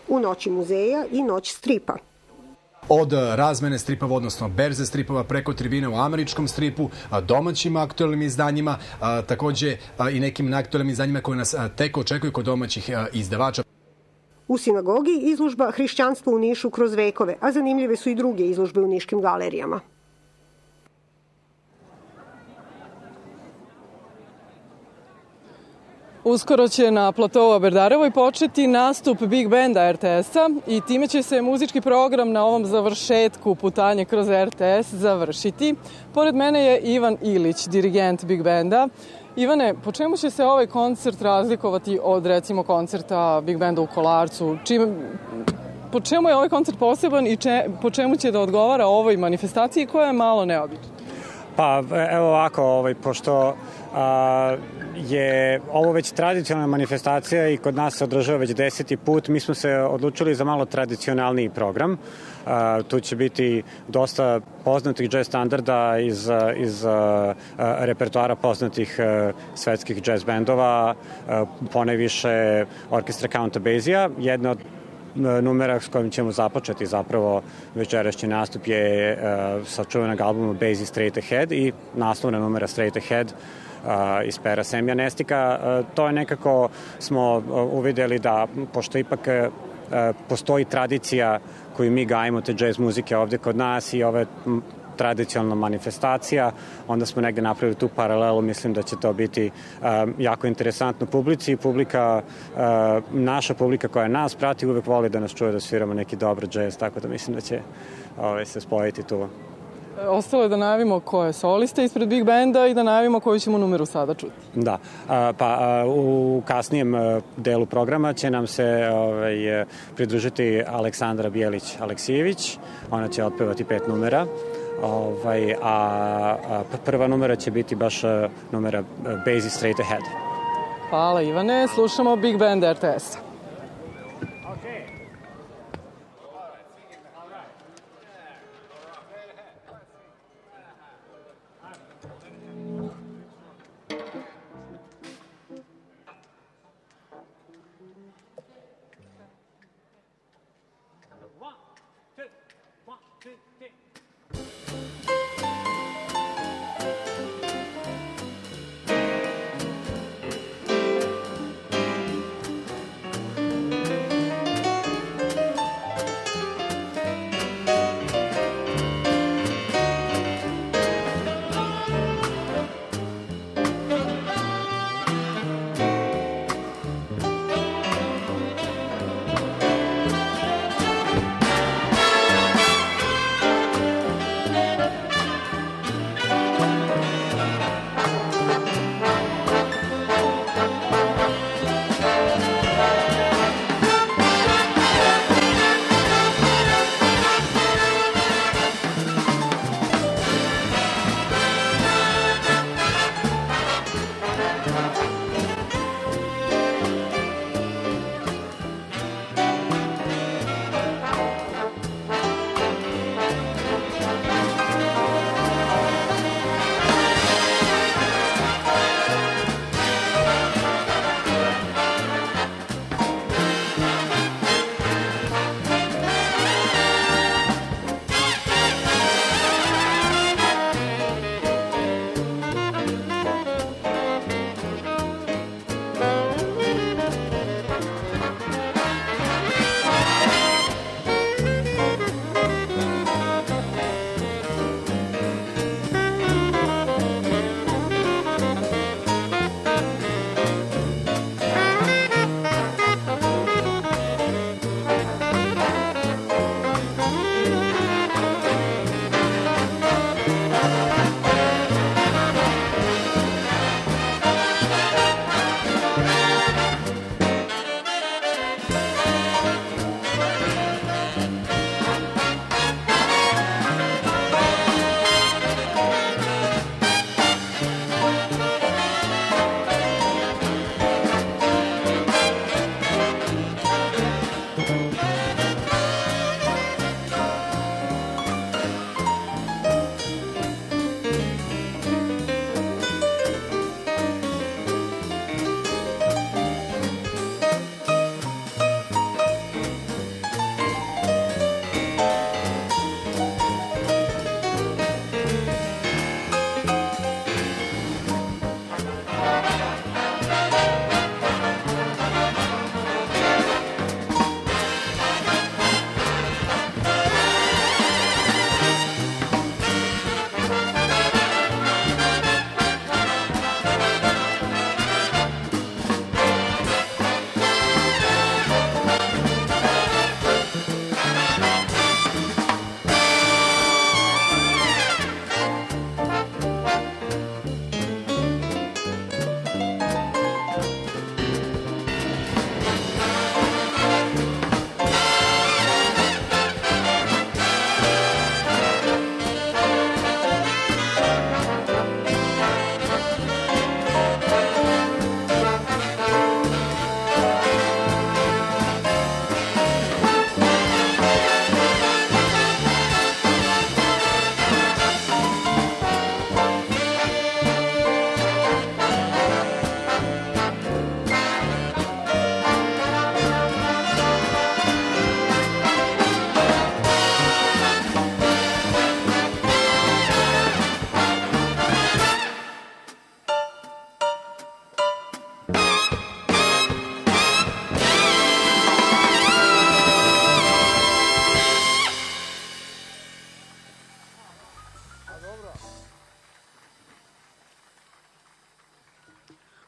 U noći muzeja i noć stripa. Od razmene stripova, odnosno berze stripova, preko tribine u američkom stripu, domaćim aktualnim izdanjima, takođe i nekim aktualnim izdanjima koje nas tek očekuju kod domaćih izdavača. U sinagogi izložba Hrišćanstvo u Nišu kroz vekove, a zanimljive su i druge izložbe u niškim galerijama. Uskoro će na platou Aberdarevoj početi nastup Big Banda RTS-a i time će se muzički program na ovom završetku putanje kroz RTS završiti. Pored mene je Ivan Ilić, dirigent Big Banda. Ivane, po čemu će se ovaj koncert razlikovati od, recimo, koncerta Big Banda u Kolarcu? Po čemu je ovaj koncert poseban i po čemu će da odgovara ovoj manifestaciji koja je malo neobična? Pa, evo ovako, pošto je ovo već tradicionalna manifestacija i kod nas se održava već 10. put, mi smo se odlučili za malo tradicionalniji program. Tu će biti dosta poznatih jazz standarda iz repertoara poznatih svetskih jazz bendova, ponajviše orkestra Counta Basie-a. Jedna od numera s kojim ćemo započeti zapravo večerašnji nastup je sa čuvenog albuma Basie Straight Ahead i naslovna numera Straight Ahead iz pera Semja Nestika. To je nekako smo uvideli da, pošto ipak postoji tradicija koju mi gajimo te jazz muzike ovde kod nas i ove tradicionalna manifestacija, onda smo negde napravili tu paralelu, mislim da će to biti jako interesantno publici i naša publika koja nas prati uvek voli da nas čuje da sviramo neki dobar jazz, tako da mislim da će se spojiti tu. Ostalo je da najavimo ko je solista ispred Big Banda i da najavimo koju ćemo numeru sada čuti. Da, pa u kasnijem delu programa će nam se pridružiti Aleksandra Bijelić-Aleksijević, ona će otpevati 5 numera. A prva numera će biti baš numera Basie Straight Ahead. Hvala Ivane, slušamo Big Band RTS-a.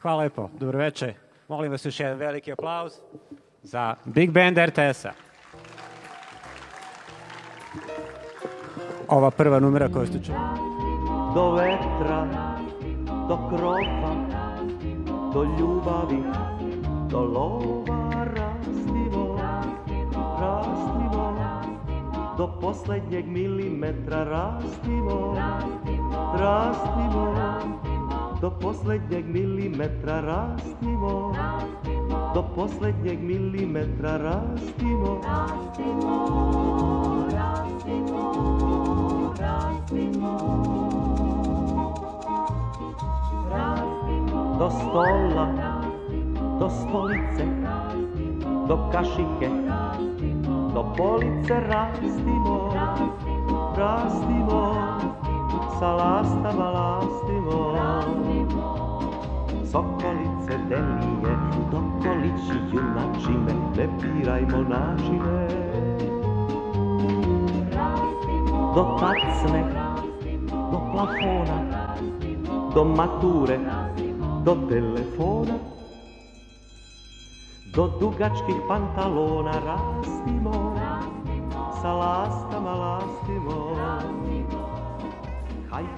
Hvala lepo, dobroveče. Molim vas još jedan veliki aplauz za Big Band RTS-a. Ova prva numera koju ste čuli. Do vetra, do krova, do ljubavi, do lova rastimo, rastimo, do poslednjeg milimetra rastimo, rastimo, do poslednjeg milimetra rastimo, do poslednjeg milimetra rastimo, rastimo, rastimo, rastimo, rastimo. Do stola, do stolice, do kašike, do police rastimo, rastimo, sa lastama lastimo. Sokolice delije, dokolići junačine, ne birajmo načine. Do tacne, do plafona, do mature, do telefona, do dugačkih pantalona rastimo, sa lastama lastimo.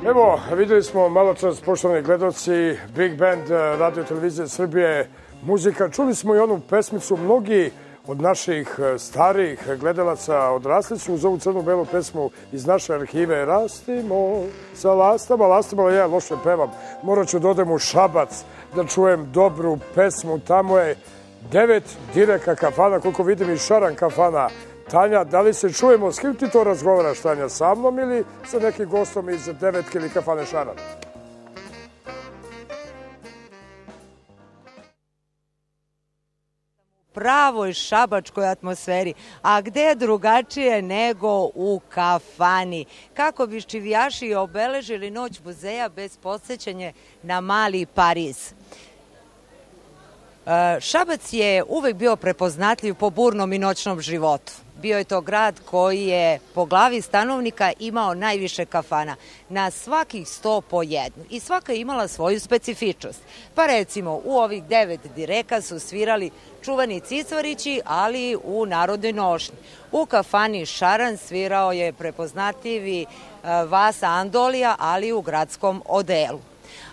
Evo, videli smo malo čas, poštovani gledalci, Big Band Radio Televizije Srbije, muzika. Čuli smo i onu pesmicu, mnogi od naših starih gledalaca odrasli su uz ovu crno-belu pesmu iz naše arhive. Rastimo sa lastama, lastama, ali ja loše pevam. Morat ću da odem u Šabac da čujem dobru pesmu. Tamo je 9 direka kafana, koliko vidim i Šaran kafana. Tanja, da li se čujemo, s kim ti to razgovaraš, Tanja, sa mnom ili sa nekim gostom iz Devetke ili kafane Šaran? Pravoj šabačkoj atmosferi. A gde drugačije nego u kafani? Kako bi ščivijaši obeležili Noć muzeja bez podsećanja na Mali Pariz? Šabac je uvek bio prepoznatljiv po burnom i noćnom životu. Bio je to grad koji je po glavi stanovnika imao najviše kafana, na svakih 100 po jednu. I svaka je imala svoju specifičnost. Pa recimo u ovih 9 direka su svirali čuveni Cicvarići, ali u narodnoj nošnji. U kafani Šaran svirao je prepoznatljivi Vasa Andolija, ali u gradskom odelu.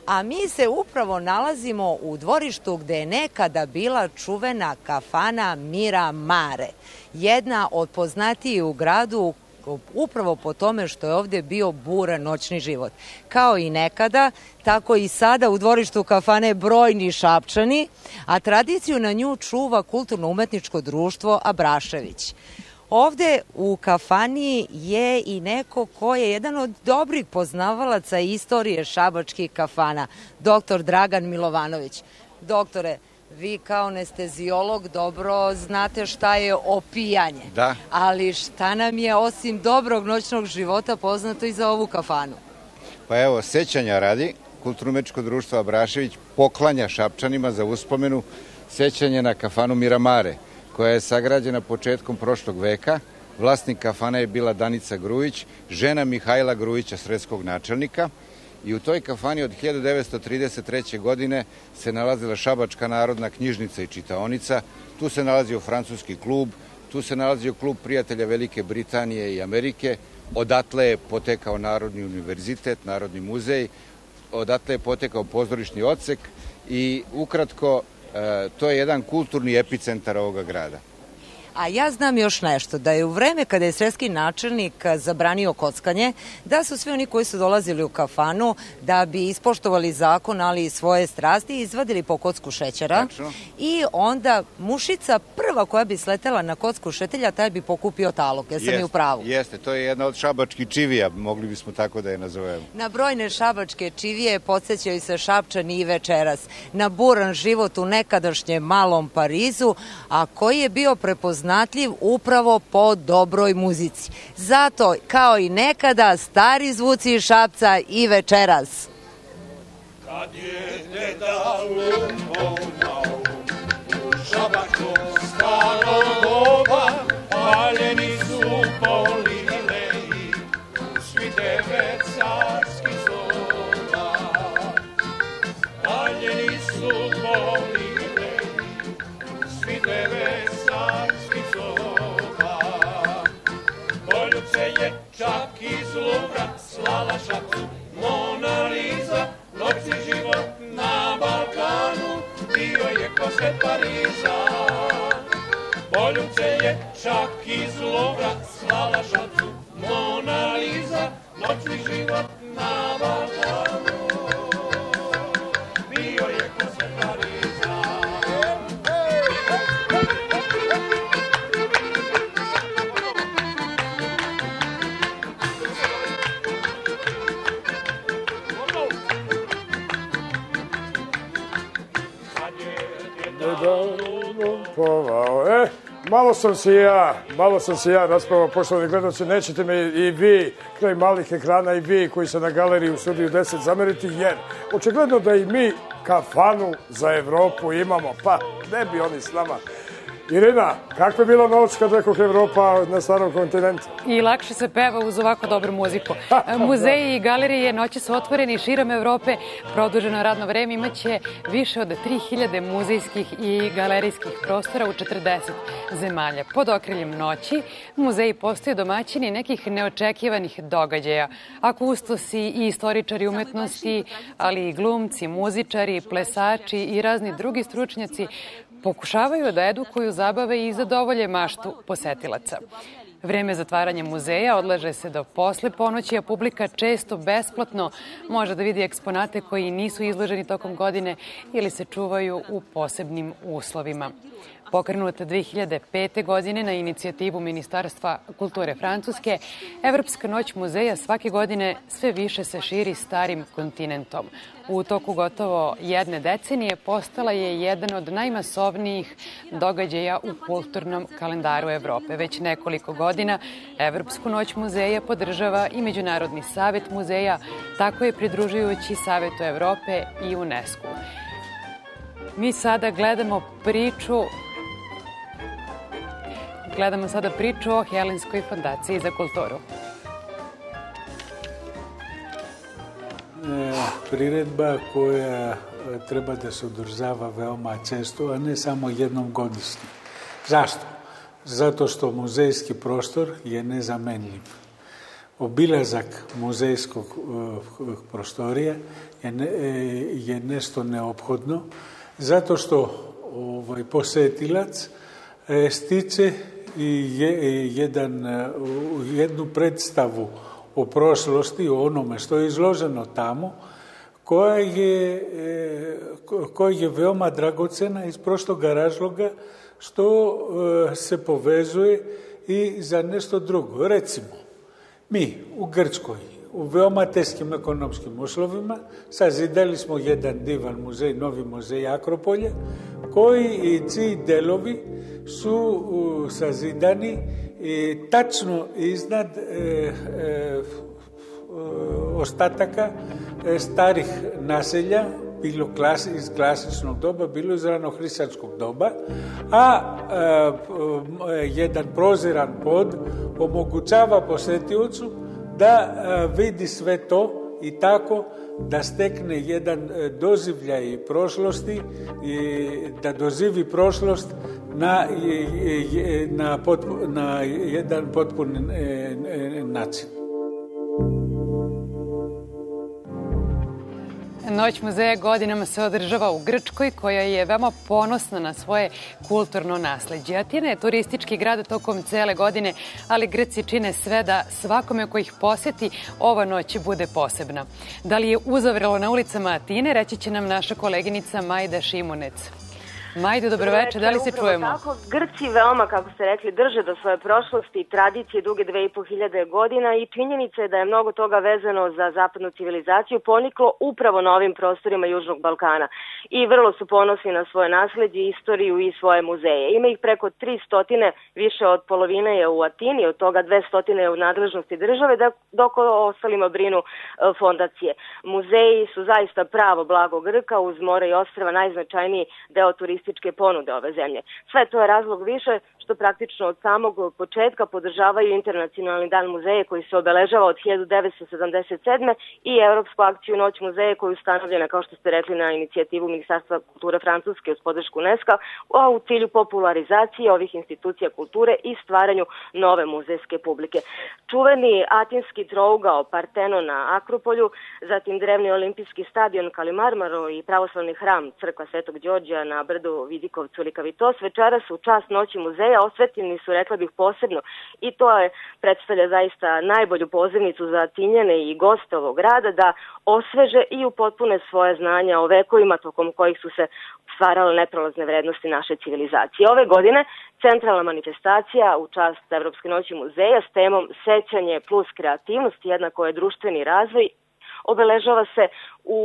A mi se upravo nalazimo u dvorištu gde je nekada bila čuvena kafana Miramare. Jedna od poznatijih u gradu upravo po tome što je ovde bio buran noćni život. Kao i nekada, tako i sada u dvorištu kafane brojni Šapčani, a tradiciju na nju čuva kulturno-umetničko društvo Abrašević. Ovde u kafani je i neko ko je jedan od dobrih poznavalaca istorije šabačkih kafana, dr. Dragan Milovanović. Doktore, vi kao anesteziolog dobro znate šta je opijanje. Da. Ali šta nam je osim dobrog noćnog života poznato i za ovu kafanu? Pa evo, sećanja radi, Kulturno-umetničko društvo Abrašević poklanja Šapčanima za uspomenu sećanje na kafanu Miramare, koja je sagrađena početkom prošlog veka. Vlasnik kafane je bila Danica Grujić, žena Mihajla Grujića, sredskog načelnika. I u toj kafani od 1933. godine se nalazila Šabačka narodna knjižnica i čitaonica. Tu se nalazio francuski klub, tu se nalazio klub prijatelja Velike Britanije i Amerike. Odatle je potekao Narodni univerzitet, Narodni muzej, odatle je potekao pozorišni odsek i ukratko to je jedan kulturni epicentar ovoga grada. A ja znam još nešto, da je u vreme kada je sredski načelnik zabranio kockanje, da su svi oni koji su dolazili u kafanu da bi ispoštovali zakon, ali i svoje strasti, izvadili po kocku šećera. Tačno. I onda mušica prva koja bi sletela na kocku šetelja, taj bi pokupio talog. Jesam i u pravu? Jeste, to je jedna od šabačkih čivija, mogli bismo tako da je nazovemo. Na brojne šabačke čivije podsjećaju se Šapčani i večeras. Na buran život u nekadašnjem Malom Parizu, a koji je bio prepoznatljiv upravo po dobroj muzici. Zato, kao i nekada, stari zvuci iz Šapca i večeras. Kad je deda lumbom dao u Šabačkom starom doba, paljeni su polileji u svi 9 carskih zoba. Paljeni su Salašacu, Mona Lisa, noćni život na Balkanu, bio je ko sve Pariza. Poljubce je čak iz Louvra, Salašacu, Mona Lisa, noćni život na Balkanu, bio je ko sve Pariza. Malo sam se ja raspavao, poštovani gledalci, nećete me i vi, kraj malih ekrana i vi koji se na galeriji u Studiju 10 zameriti, jer očigledno da i mi kafanu za Evropu imamo, pa ne bi oni s nama. Irina, kakva je bila noć kad rekao Evropa na starom kontinentu? I lakše se peva uz ovako dobru muziku. Muzeji i galerije noći su otvoreni širom Evrope. Produženo radno vreme imaće više od 3000 muzejskih i galerijskih prostora u 40 zemalja. Pod okriljem noći muzeji postaju domaćini nekih neočekivanih događaja. Akustosi i istoričari umetnosti, ali i glumci, muzičari, plesači i razni drugi stručnjaci pokušavaju da edukuju, zabave i zadovolje maštu posetilaca. Vreme zatvaranja muzeja odlaže se do posle ponoći, a publika često besplatno može da vidi eksponate koji nisu izloženi tokom godine ili se čuvaju u posebnim uslovima. Pokrenuta 2005. godine na inicijativu Ministarstva kulture Francuske, Evropska noć muzeja svake godine sve više se širi starim kontinentom. U toku gotovo jedne decenije postala je jedan od najmasovnijih događaja u kulturnom kalendaru Evrope. Već nekoliko godina Evropsku noć muzeja podržava i Međunarodni savet muzeja, tako je pridružujući Savetu Evrope i UNESCO. Mi sada gledamo priču o Helenskoj fondaciji za kulturu. Priredba koja treba da se održava veoma često, a ne samo jednom godišnje. Zašto? Zato što muzejski prostor je nezamenljiv. Obilazak muzejskog prostorija je nešto neophodno, zato što posetilac stiče jednu predstavu o prošlosti, o onome što je izloženo tamo, koja je veoma dragocena iz prostoga razloga što se povezuje i za nešto drugo. Recimo, mi u Grčkoj u veoma teškim ekonomskim uslovima sazidali smo jedan divan muzej, novi muzej Akropolja, koji i čiji delovi su sazidani tačno iznad ostataka starih naselja, bilo iz klasičnog doba, bilo iz ranohrišćanskog doba, a jedan proziran pod omogućava posetiocu da vidi sve to i tako da stekne jedan doživljaj prošlosti i da doživi prošlost na jedan potpun način. Noć muzeja godinama se održava u Grčkoj, koja je veoma ponosna na svoje kulturno nasleđe. Atina je turistički grad tokom cele godine, ali Grci čine sve da svakome ko ih poseti ova noć bude posebna. Da li je uzavrelo na ulicama Atine, reći će nam naša koleginica Majda Šimunec. Majde, dobroveče, da li se čujemo? Tako, Grci veoma, kako ste rekli, drže do svoje prošlosti i tradicije duge 2500 godina i činjenica je da je mnogo toga vezano za zapadnu civilizaciju poniklo upravo na ovim prostorima Južnog Balkana. I vrlo su ponosni na svoje nasleđe, istoriju i svoje muzeje. Ima ih preko 300, više od polovine je u Atini, od toga 200 je u nadležnosti države, dok o ostalima brinu fondacije. Muzeji su zaista pravo blago Grka, uz more i ostrva najznačajniji deo turističkog turističke ponude ove zemlje. Sve to je razlog više što praktično od samog početka podržavaju Internacionalni dan muzeja koji se obeležava od 1977. i Evropsku akciju Noć muzeja koja je ustanovljena, kao što ste rekli, na inicijativu Ministarstva kulture Francuske uz podršku UNESCO, a u cilju popularizacije ovih institucija kulture i stvaranju nove muzejske publike. Čuveni atinski trougao Partenon na Akropolju, zatim drevni olimpijski stadion Kalimarmaro i pravoslavni hram Crkva Svetog Đorđa na brdu Vidikovcu ili Kavitos večeras u čast Noći muzeja osvetljeni su, rekla bih, posebno, i to predstavlja zaista najbolju pozivnicu za Atinjane i goste ovog grada da osveže i upotpune svoje znanja o vekovima tokom kojih su se stvarale neprolazne vrednosti naše civilizacije. Ove godine centralna manifestacija u čast Evropske noći muzeja s temom Sećanje plus kreativnost jednako je društveni razvoj obeležava se u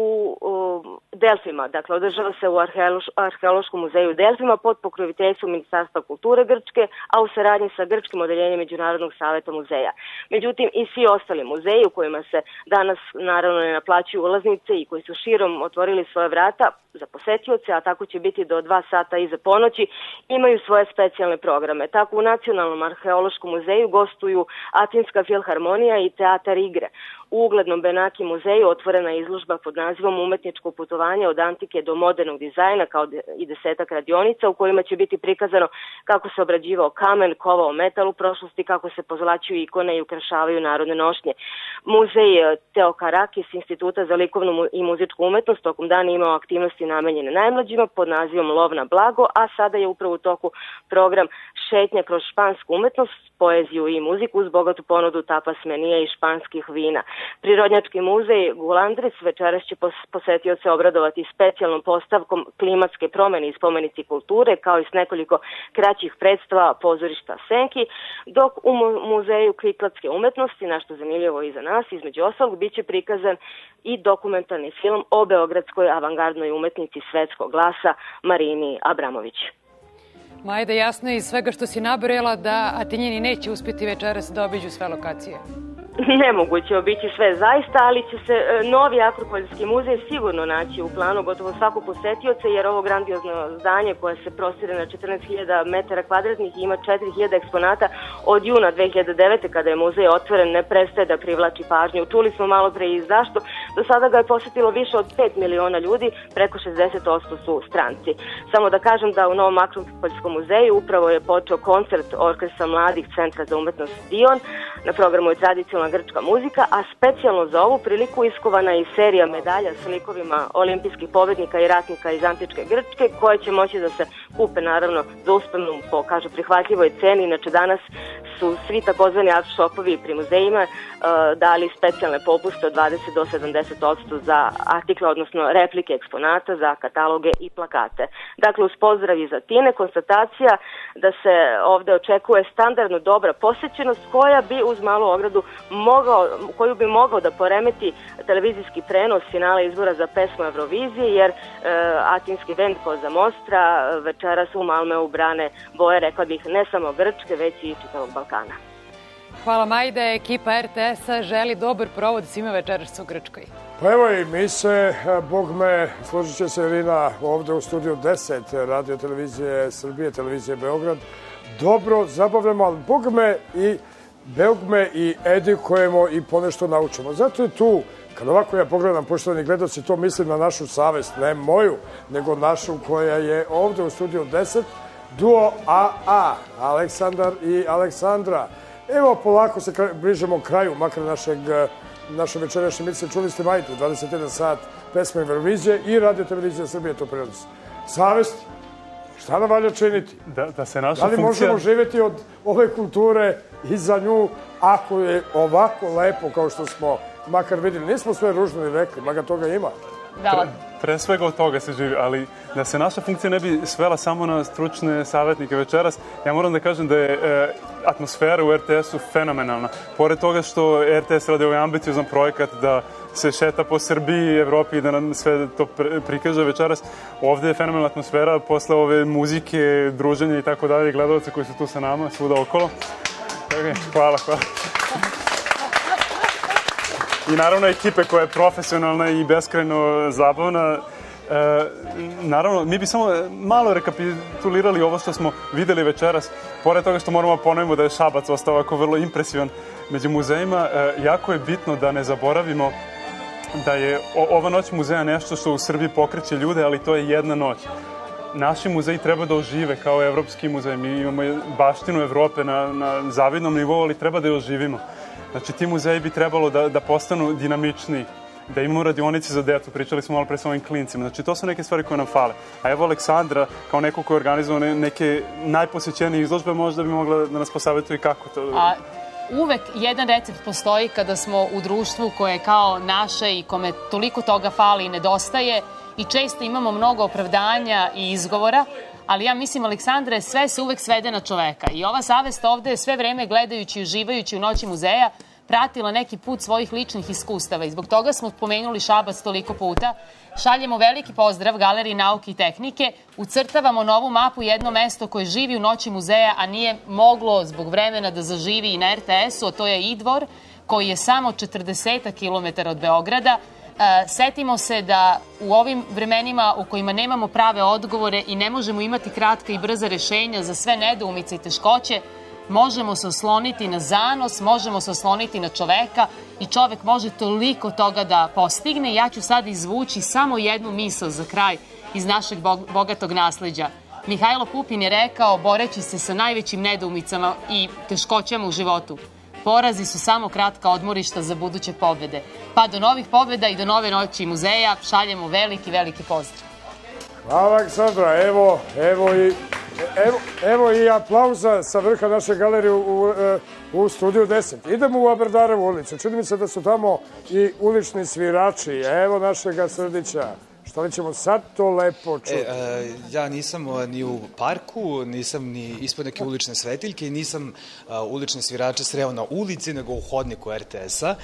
Delfima, dakle održava se u Arheološkom muzeju Delfima pod pokroviteljstvom Ministarstva kulture Grčke, a u saradnji sa Grčkim odeljenjem Međunarodnog saveta muzeja. Međutim, i svi ostali muzeji u kojima se danas naravno ne naplaćuju ulaznice i koji su širom otvorili svoje vrata za posetioce, a tako će biti do 2 sata iza ponoći, imaju svoje specijalne programe. Tako u Nacionalnom arheološkom muzeju gostuju Atinska filharmonija i Teatar igre. U uglednom Benaki muzeju otvorena je izložba pod nazivom Umetničko putovanje od antike do modernog dizajna kao i 10 radionica u kojima će biti prikazano kako se obrađivao kamen, kovao metal u prošlosti, kako se pozlaćuju ikone i ukrašavaju narodne nošnje. Muzej Teokarakis Instituta za likovnu i muzičku umetnost tokom dana imao aktivnosti namenjene najmlađima pod nazivom Lov na blago, a sada je upravo u toku program Šetnja kroz špansku umetnost, poeziju i muziku uz bogatu ponudu tapas menija i španskih vina. Prirodnjački muzej Gulandris večeras će posetioce obradovati specijalnom postavkom klimatske promene i spomenici kulture, kao i s nekoliko kraćih predstava pozorišta Senki, dok u muzeju Kriklatske umetnosti, nešto zanimljivo i za nas, između ostalog, bit će prikazan i dokumentarni film o beogradskoj avangardnoj umetnici svetskog glasa Marini Abramović. Majda, jasno je iz svega što si nabrojala da Atinjani neće uspjeti večeras da obiđu sve lokacije. Nemoguće obići sve zaista, ali će se novi Akropoljski muzej sigurno naći u planu gotovo svakog posetioca, jer ovo grandiozno zdanje koje se prostire na 14.000 metara kvadratnih i ima 4.000 eksponata od juna 2009. kada je muzej otvoren ne prestaje da privlači pažnju. Čuli smo malo pre i zašto. Do sada ga je posetilo više od 5 miliona ljudi, preko 60% su stranci. Samo da kažem da u novom Akropoljskom muzeju upravo je počeo koncert Orkestra mladih Centra za umetnost Dion. Na programu je tradicionalna grčka muzika, a specijalno za ovu priliku iskovana je i serija medalja s likovima olimpijskih pobednika i ratnika iz antičke Grčke, koje će moći da se kupe naravno za usponu po, kažu, prihvatljivoj ceni. Inače danas su svi takozvani art shopovi pri muzejima dali specijalne popuste od 20 do 70% za artikle, odnosno replike eksponata, za kataloge i plakate. Dakle, uz pozdrav iz Atine, konstatacija da se ovde očekuje standardno dobra posećenost koja bi uz malu ogradu koju bi mogao da poremeti televizijski prenos finala izbora za pesmu Eurovizije, jer atinski bend Koza Mostra večeras u Malmeu brane boje, rekla bih, ne samo Grčke, već i čitavog Balkana. Hvala, Majda. Ekipa RTS-a želi dobar provod svima večeras u Grčkoj. Pa evo i mi se, Bog me, složit će se Irina, ovde u studiju 10 radio televizije Srbije, televizije Beograd, dobro zabavljamo, ali Bog me i edukujemo i ponešto naučimo. Zato je tu, kad ovako ja pogledam, poštovani gledaoci, to mislim na našu savest, ne moju, nego našu koja je ovde u studiju 10, duo AA, Aleksandar i Aleksandra. Evo, polako se bližemo kraju, makar naše večerašnje emisije. Čuli ste Majdu, 21 sat, pesme Eurovizije i radio televizija Srbije to prenosi. Savest, šta nam valja činiti? Da li možemo živjeti od ove kulture i za nju, ako je ovako lepo kao što smo makar vidjeli? Nismo sve ružno ni rekli, makar toga ima. Pre svega od toga se živi, ali da se naša funkcija ne bi svela samo na stručne savjetnike večeras, ja moram da kažem da je atmosfera u RTS-u fenomenalna. Pored toga što RTS radi ovaj ambiciozan projekat da se šeta po Srbiji i Evropi i da nam sve to prikaže večeras, ovde je fenomenalna atmosfera posle ove muzike, druženja i tako dalje, gledalce koji su tu sa nama, svuda okolo. Hvala. I naravno ekipe koja je profesionalna i beskrajno zabavna. Naravno, mi bi samo malo rekapitulirali ovo što smo videli večeras. Pored toga što moramo ponovimo da je Šabac ostao ovako vrlo impresivan među muzejima, jako je bitno da ne zaboravimo da je ova noć muzeja nešto što u Srbiji pokreće ljude, ali to je jedna noć. Naši muzeji treba da ožive kao evropski muzej. Mi imamo baštinu Evrope na zavidnom nivou, ali treba da je oživimo. Znači, ti muzeji bi trebalo da postanu dinamičniji, da imamo radionice za decu, pričali smo malo pre s ovim klincima. Znači, to su neke stvari koje nam fale. A evo Aleksandra, kao neko ko je organizovao neke najposjećenije izložbe, možda bi mogla da nas posavetuje kako to... Uvek jedan recept postoji kada smo u društvu koje je kao naše i kome toliko toga fali i nedostaje i često imamo mnogo opravdanja i izgovora, ali ja mislim, Aleksandre, sve se uvek svede na čoveka. I ova savest ovde je sve vreme gledajući i uživajući u Noći muzeja pratila neki put svojih ličnih iskustava i zbog toga smo pomenuli Šabac toliko puta. Šaljemo veliki pozdrav Galeriji nauke i tehnike, ucrtavamo novu mapu jedno mesto koje živi u Noći muzeja, a nije moglo zbog vremena da zaživi i na RTS-u, a to je Idvor, koji je samo 40 km od Beograda. Setimo se da u ovim vremenima u kojima nemamo prave odgovore i ne možemo imati kratka i brza rešenja za sve nedoumice i teškoće, možemo se osloniti na zanos, možemo se osloniti na čoveka i čovek može toliko toga da postigne. Ja ću sad izvući samo jednu misao za kraj iz našeg bogatog nasleđa. Mihajlo Pupin je rekao, boreći se sa najvećim nedoumicama i teškoćama u životu: porazi su samo kratka odmorišta za buduće pobede. Pa do novih pobeda i do nove Noći muzeja šaljemo veliki, veliki pozdrav. Hvala, Aleksandra. Evo i aplauza sa vrha naše galerije u studiju 10. Idemo u Aberdarevu ulicu. Čini mi se da su tamo i ulični svirači. Evo našega Srdića. Šta li ćemo sad to lepo čuti? Ja nisam ni u parku, nisam ni ispod neke ulične svetiljke i nisam ulične svirače sreo na ulici, nego u hodniku RTS-a.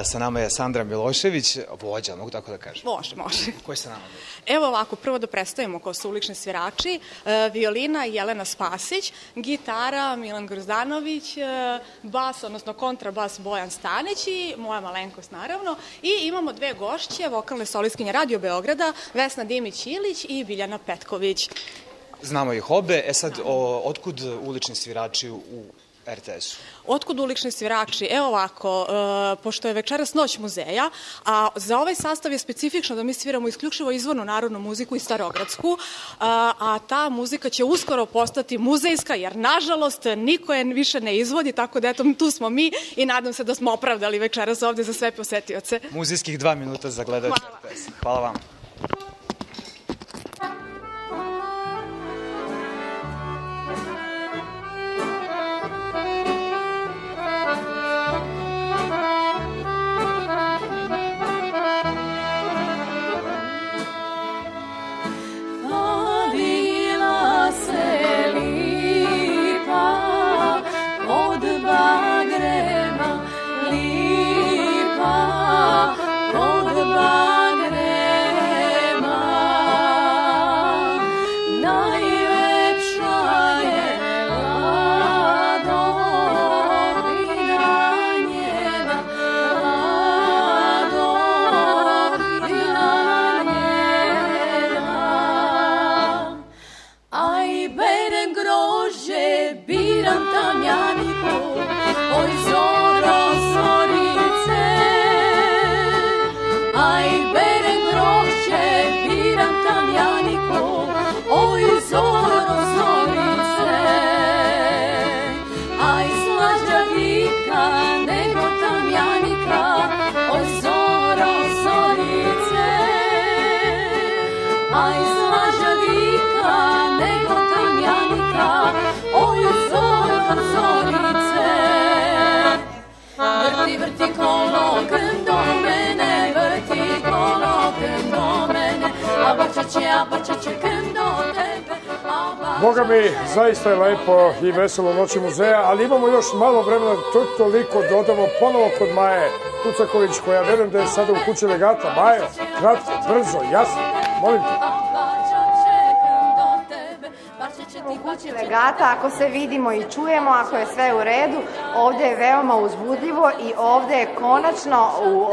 Sa nama je Sandra Milošević, vođa, mogu tako da kažem? Može. Ko je sa nama? Evo ovako, prvo da predstavimo ko su ulični svirači. Violina Jelena Spasić, gitara Milan Grozdanović, bas, odnosno kontrabas Bojan Stanić i moja malenkost naravno. I imamo dve gošće, vokalne solistkinje Radio Beograda, Vesna Dimić-Ilić i Biljana Petković. Znamo ih obe. Sad, otkud ulični svirači u RTS-u? Otkud ulični svirači? Evo ovako, pošto je večeras Noć muzeja, a za ovaj sastav je specifično da mi sviramo isključivo izvornu narodnu muziku i starogradsku, a ta muzika će uskoro postati muzejska, jer nažalost niko je više ne izvodi, tako da eto, tu smo mi i nadam se da smo opravdali večeras ovde za sve posetioce. Muzejskih 2 minuta za gledajuće RTS. Hvala vam. Vrti kolokrem do mene, vrti kolokrem do mene, a bačat će krem do tebe. Boga mi, zaista je lepo i veselo Noći muzeja, ali imamo još malo vremena da toliko dodamo ponovo kod Maje Tucaković, koja verujem da je sada u kući legata. Majo, kratko, brzo, jasno, molim te. Bačat će krem do tebe, bačat će ti kući legata, ako se vidimo i čujemo, ako je sve u redu, ovde je veoma uzbudljivo i ovde je konačno u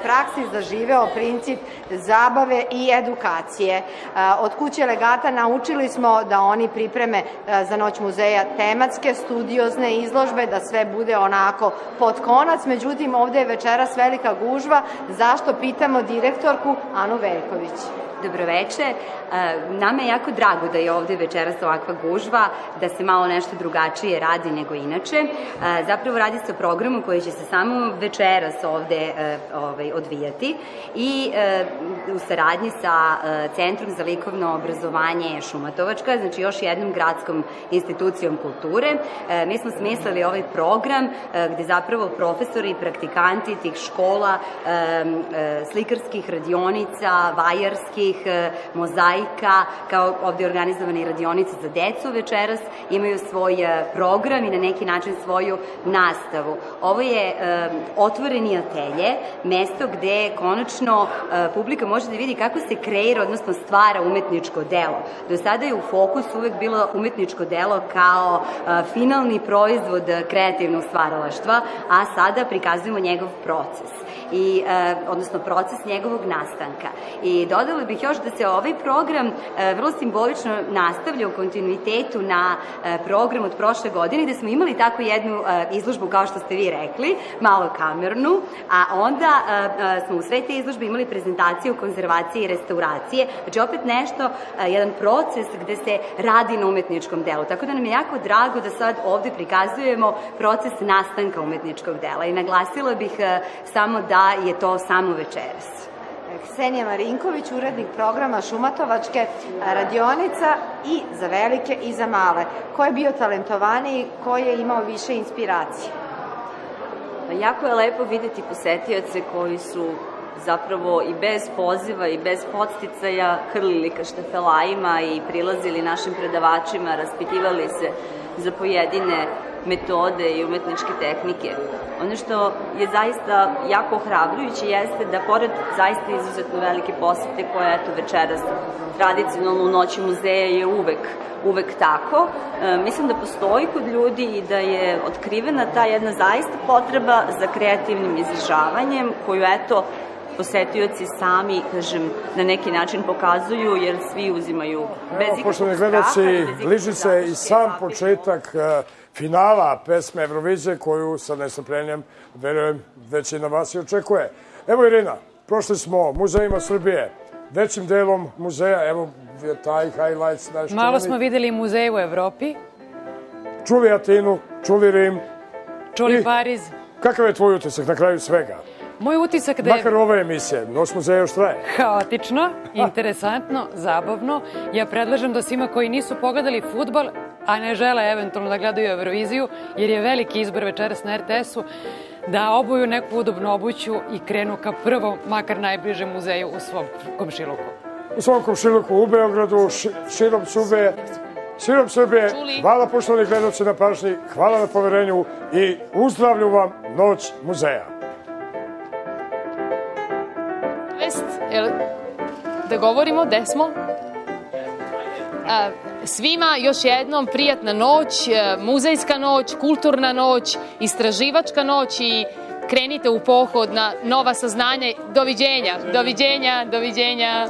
praksi zaživeo princip zabave i edukacije. Od kuće legata naučili smo da oni pripreme za Noć muzeja tematske, studiozne izložbe, da sve bude onako pod konac, međutim ovde je večeras velika gužva, zašto pitamo direktorku Anu Veljković. Dobroveče. Nama je jako drago da je ovde večeras ovakva gužva, da se malo nešto drugačije radi nego inače. Zapravo radi se o programu koji će se samo večeras ovde odvijati i u saradnji sa Centrom za likovno obrazovanje Šumatovačka, znači još jednom gradskom institucijom kulture. Mi smo smislili ovaj program gde zapravo profesori i praktikanti tih škola, slikarskih radionica, vajarskih, mozaika, kao ovde organizovane radionice za decu večeras, imaju svoj program i na neki način svoju nastavu. Ovo je otvoreni atelje, mesto gde konačno publika može da vidi kako se kreira, odnosno stvara umetničko delo. Do sada je u fokusu uvek bilo umetničko delo kao finalni proizvod kreativnog stvaralaštva, a sada prikazujemo njegov proces. Odnosno proces njegovog nastanka. I dodala bih još da se ovaj program vrlo simbolično nastavlja u kontinuitetu na program od prošle godine, gde smo imali takvu jednu izložbu, kao što ste vi rekli, malo kamernu, a onda smo u sred te izložbe imali prezentaciju konzervacije i restauracije, znači opet nešto, jedan proces gde se radi na umetničkom delu. Tako da nam je jako drago da sad ovde prikazujemo proces nastanka umetničkog dela i naglasila bih samo da je to samo večeras. Ksenija Marinković, urednik programa Šumatovačke, radionica i za velike i za male. Ko je bio talentovaniji, ko je imao više inspiracije? Jako je lepo videti posetioce koji su zapravo i bez poziva i bez podsticaja hrlili ka štafelajima i prilazili našim predavačima, raspitivali se za pojedine metode i umetničke tehnike. Ono što je zaista jako ohrabrujuće jeste da pored zaista izuzetno velike posete koja je večeras tradicionalno u Noći muzeja je uvek tako. Mislim da postoji kod ljudi i da je otkrivena ta jedna zaista potreba za kreativnim izražavanjem koju posetioci sami, kažem, na neki način pokazuju, jer svi uzimaju bez ikakvog straha. Poštovani gledaoci, bliži se i sam početak finala pesme Eurovizije, koju sa nestrpljenjem, verujem, većina vas i očekuje. Evo Irina, prošli smo muzejima Srbije, većim delom muzeja, evo taj highlights naš. Malo smo videli muzeje u Evropi. Čuli Atinu, čuli Rim. Čuli Pariz. Kakav je tvoj utisak na kraju svega? Moj utisak da je... Makar ove emisije, Noć muzeja još traje. Haotično, interesantno, zabavno. Ja predlažem da svima koji nisu pogledali fudbal, a ne žele eventualno da gledaju Euroviziju, jer je veliki izbor večeras na RTS-u, da obuju neku udobnu obuću i krenu ka prvom, makar najbližem muzeju u svom komšiluku. U svom komšiluku u Beogradu, širom Srbije. Hvala poštovani gledalci na pažnji, hvala na poverenju i uzdravlju vam Noć muzeja. Da govorimo gde smo? Svima još jednom prijatna noć, muzejska noć, kulturna noć, istraživačka noć i krenite u pohod na nova saznanja. Doviđenja, doviđenja, doviđenja.